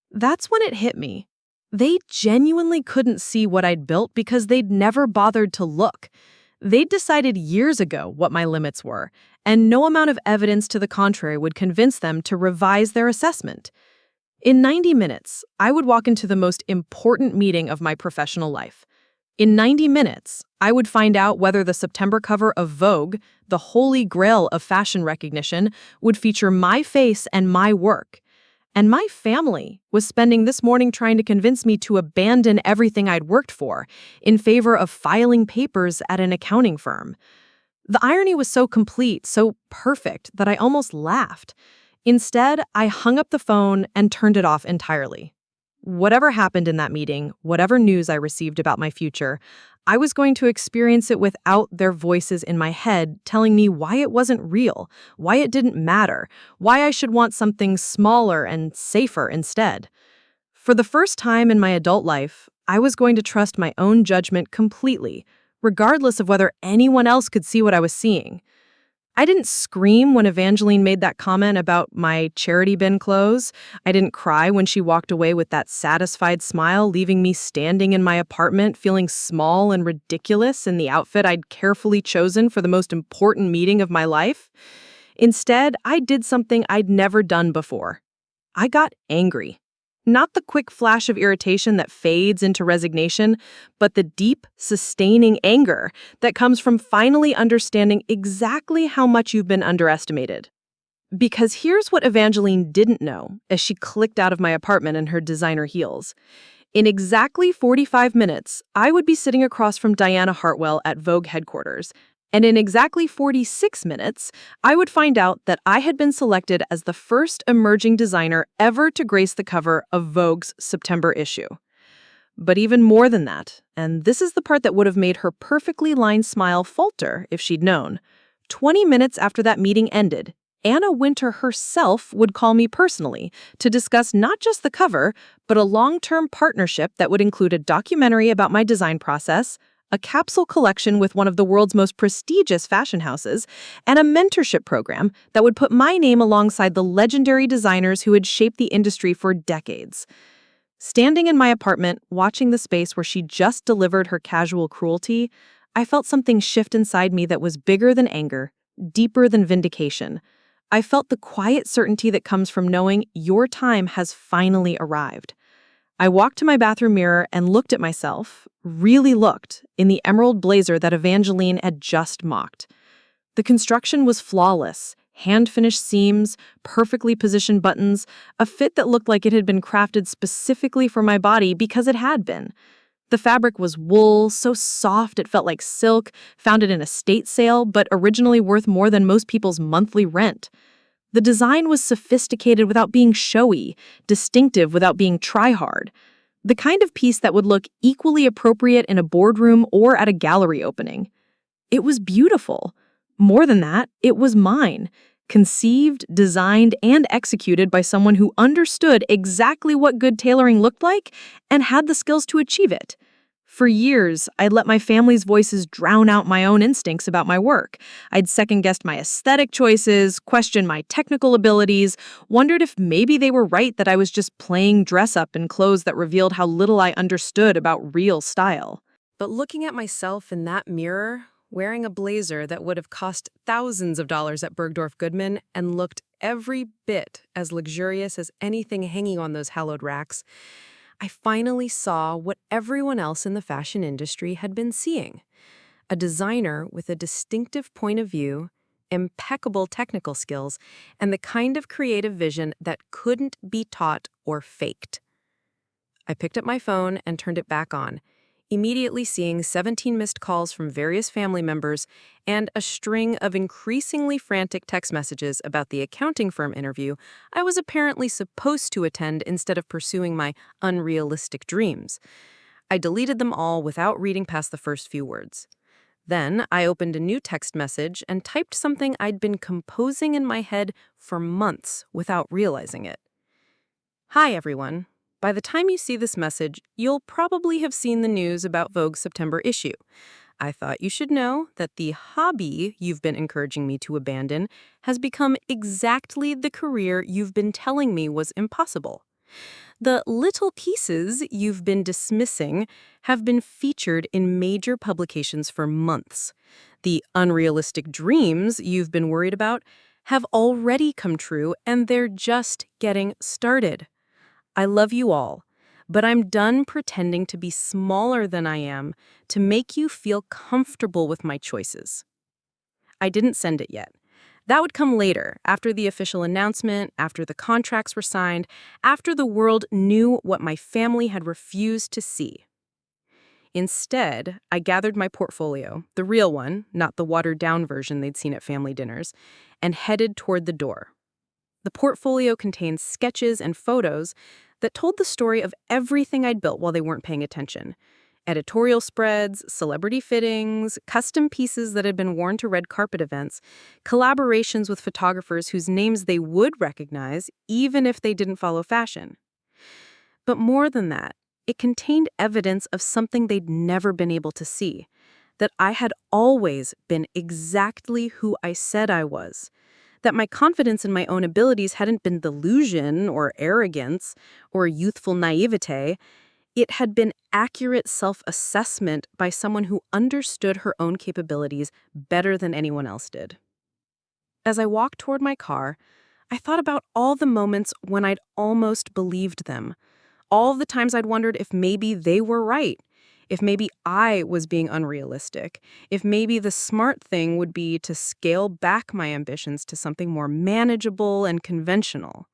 That's when it hit me. They genuinely couldn't see what I'd built because they'd never bothered to look. They'd decided years ago what my limits were, and no amount of evidence to the contrary would convince them to revise their assessment. In 90 minutes, I would walk into the most important meeting of my professional life. In 90 minutes, I would find out whether the September cover of Vogue, the holy grail of fashion recognition, would feature my face and my work. And my family was spending this morning trying to convince me to abandon everything I'd worked for in favor of filing papers at an accounting firm. The irony was so complete, so perfect, that I almost laughed. Instead, I hung up the phone and turned it off entirely. Whatever happened in that meeting, whatever news I received about my future, I was going to experience it without their voices in my head telling me why it wasn't real, why it didn't matter, why I should want something smaller and safer instead. For the first time in my adult life, I was going to trust my own judgment completely, regardless of whether anyone else could see what I was seeing. I didn't scream when Evangeline made that comment about my charity bin clothes. I didn't cry when she walked away with that satisfied smile, leaving me standing in my apartment feeling small and ridiculous in the outfit I'd carefully chosen for the most important meeting of my life. Instead, I did something I'd never done before. I got angry. Not the quick flash of irritation that fades into resignation, but the deep, sustaining anger that comes from finally understanding exactly how much you've been underestimated. Because here's what Evangeline didn't know as she clicked out of my apartment in her designer heels. In exactly 45 minutes, I would be sitting across from Diana Hartwell at Vogue headquarters. And in exactly 46 minutes, I would find out that I had been selected as the first emerging designer ever to grace the cover of Vogue's September issue. But even more than that, and this is the part that would have made her perfectly lined smile falter if she'd known, 20 minutes after that meeting ended, Anna Wintour herself would call me personally to discuss not just the cover, but a long-term partnership that would include a documentary about my design process, a capsule collection with one of the world's most prestigious fashion houses, and a mentorship program that would put my name alongside the legendary designers who had shaped the industry for decades. Standing in my apartment, watching the space where she just delivered her casual cruelty, I felt something shift inside me that was bigger than anger, deeper than vindication. I felt the quiet certainty that comes from knowing your time has finally arrived. I walked to my bathroom mirror and looked at myself, really looked, in the emerald blazer that Evangeline had just mocked. The construction was flawless, hand-finished seams, perfectly positioned buttons, a fit that looked like it had been crafted specifically for my body because it had been. The fabric was wool, so soft it felt like silk, found at an estate sale, but originally worth more than most people's monthly rent. The design was sophisticated without being showy, distinctive without being try-hard. The kind of piece that would look equally appropriate in a boardroom or at a gallery opening. It was beautiful. More than that, it was mine. conceived, designed, and executed by someone who understood exactly what good tailoring looked like and had the skills to achieve it. For years, I'd let my family's voices drown out my own instincts about my work. I'd second-guessed my aesthetic choices, questioned my technical abilities, wondered if maybe they were right that I was just playing dress-up in clothes that revealed how little I understood about real style. But looking at myself in that mirror, wearing a blazer that would have cost thousands of dollars at Bergdorf Goodman and looked every bit as luxurious as anything hanging on those hallowed racks, I finally saw what everyone else in the fashion industry had been seeing. A designer with a distinctive point of view, impeccable technical skills, and the kind of creative vision that couldn't be taught or faked. I picked up my phone and turned it back on, immediately seeing 17 missed calls from various family members and a string of increasingly frantic text messages about the accounting firm interview I was apparently supposed to attend instead of pursuing my unrealistic dreams. I deleted them all without reading past the first few words. Then I opened a new text message and typed something I'd been composing in my head for months without realizing it. Hi, everyone. By the time you see this message, you'll probably have seen the news about Vogue's September issue. I thought you should know that the hobby you've been encouraging me to abandon has become exactly the career you've been telling me was impossible. The little pieces you've been dismissing have been featured in major publications for months. The unrealistic dreams you've been worried about have already come true, and they're just getting started. I love you all, but I'm done pretending to be smaller than I am to make you feel comfortable with my choices. I didn't send it yet. That would come later, after the official announcement, after the contracts were signed, after the world knew what my family had refused to see. Instead, I gathered my portfolio, the real one, not the watered-down version they'd seen at family dinners, and headed toward the door. The portfolio contained sketches and photos that told the story of everything I'd built while they weren't paying attention. Editorial spreads, celebrity fittings, custom pieces that had been worn to red carpet events, collaborations with photographers whose names they would recognize even if they didn't follow fashion. But more than that, it contained evidence of something they'd never been able to see, that I had always been exactly who I said I was, that my confidence in my own abilities hadn't been delusion or arrogance or youthful naivete. It had been accurate self-assessment by someone who understood her own capabilities better than anyone else did. As I walked toward my car, I thought about all the moments when I'd almost believed them, all the times I'd wondered if maybe they were right, if maybe I was being unrealistic, if maybe the smart thing would be to scale back my ambitions to something more manageable and conventional.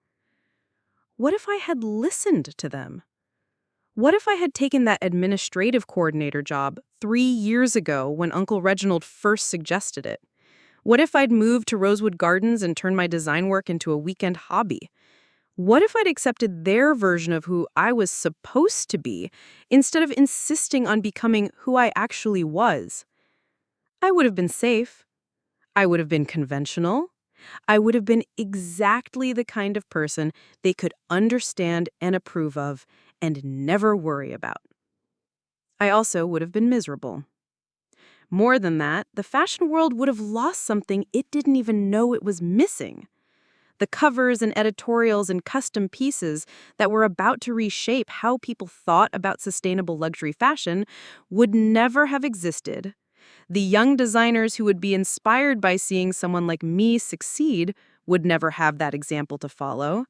What if I had listened to them? What if I had taken that administrative coordinator job 3 years ago when Uncle Reginald first suggested it? What if I'd moved to Rosewood Gardens and turned my design work into a weekend hobby? What if I'd accepted their version of who I was supposed to be instead of insisting on becoming who I actually was? I would have been safe. I would have been conventional. I would have been exactly the kind of person they could understand and approve of and never worry about. I also would have been miserable. More than that, the fashion world would have lost something it didn't even know it was missing. The covers and editorials and custom pieces that were about to reshape how people thought about sustainable luxury fashion would never have existed. The young designers who would be inspired by seeing someone like me succeed would never have that example to follow.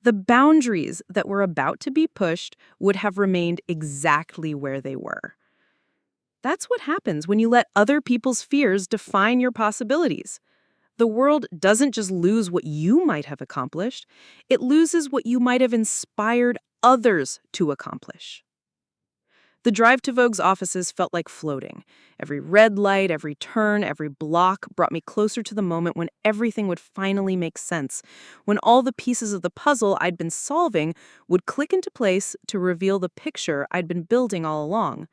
The boundaries that were about to be pushed would have remained exactly where they were. That's what happens when you let other people's fears define your possibilities. The world doesn't just lose what you might have accomplished, it loses what you might have inspired others to accomplish. The drive to Vogue's offices felt like floating. Every red light, every turn, every block brought me closer to the moment when everything would finally make sense, when all the pieces of the puzzle I'd been solving would click into place to reveal the picture I'd been building all along.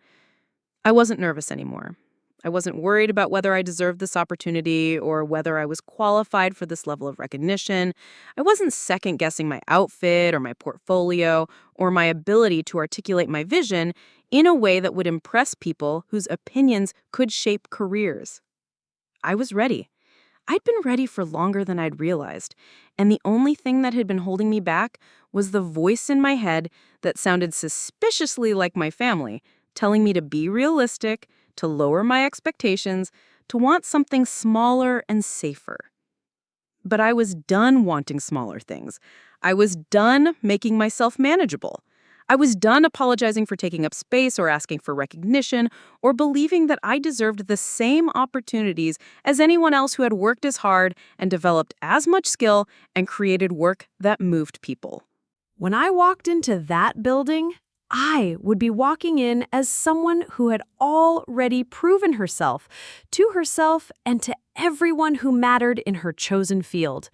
I wasn't nervous anymore. I wasn't worried about whether I deserved this opportunity or whether I was qualified for this level of recognition. I wasn't second-guessing my outfit or my portfolio or my ability to articulate my vision in a way that would impress people whose opinions could shape careers. I was ready. I'd been ready for longer than I'd realized, and the only thing that had been holding me back was the voice in my head that sounded suspiciously like my family, telling me to be realistic, to lower my expectations, to want something smaller and safer. But I was done wanting smaller things. I was done making myself manageable. I was done apologizing for taking up space or asking for recognition or believing that I deserved the same opportunities as anyone else who had worked as hard and developed as much skill and created work that moved people. When I walked into that building, I would be walking in as someone who had already proven herself to herself and to everyone who mattered in her chosen field.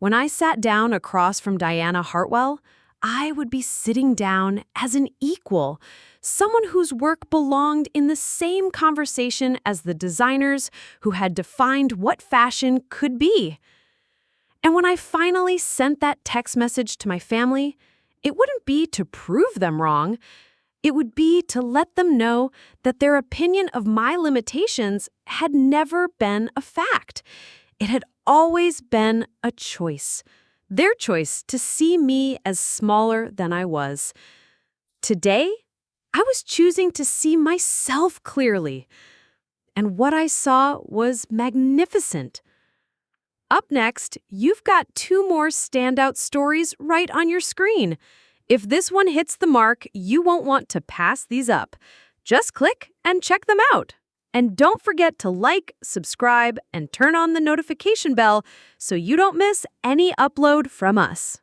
When I sat down across from Diana Hartwell, I would be sitting down as an equal, someone whose work belonged in the same conversation as the designers who had defined what fashion could be. And when I finally sent that text message to my family, it wouldn't be to prove them wrong. It would be to let them know that their opinion of my limitations had never been a fact. It had always been a choice. Their choice to see me as smaller than I was. Today, I was choosing to see myself clearly. And what I saw was magnificent. Up next, you've got 2 more standout stories right on your screen. If this one hits the mark, you won't want to pass these up. Just click and check them out. And don't forget to like, subscribe, and turn on the notification bell so you don't miss any upload from us.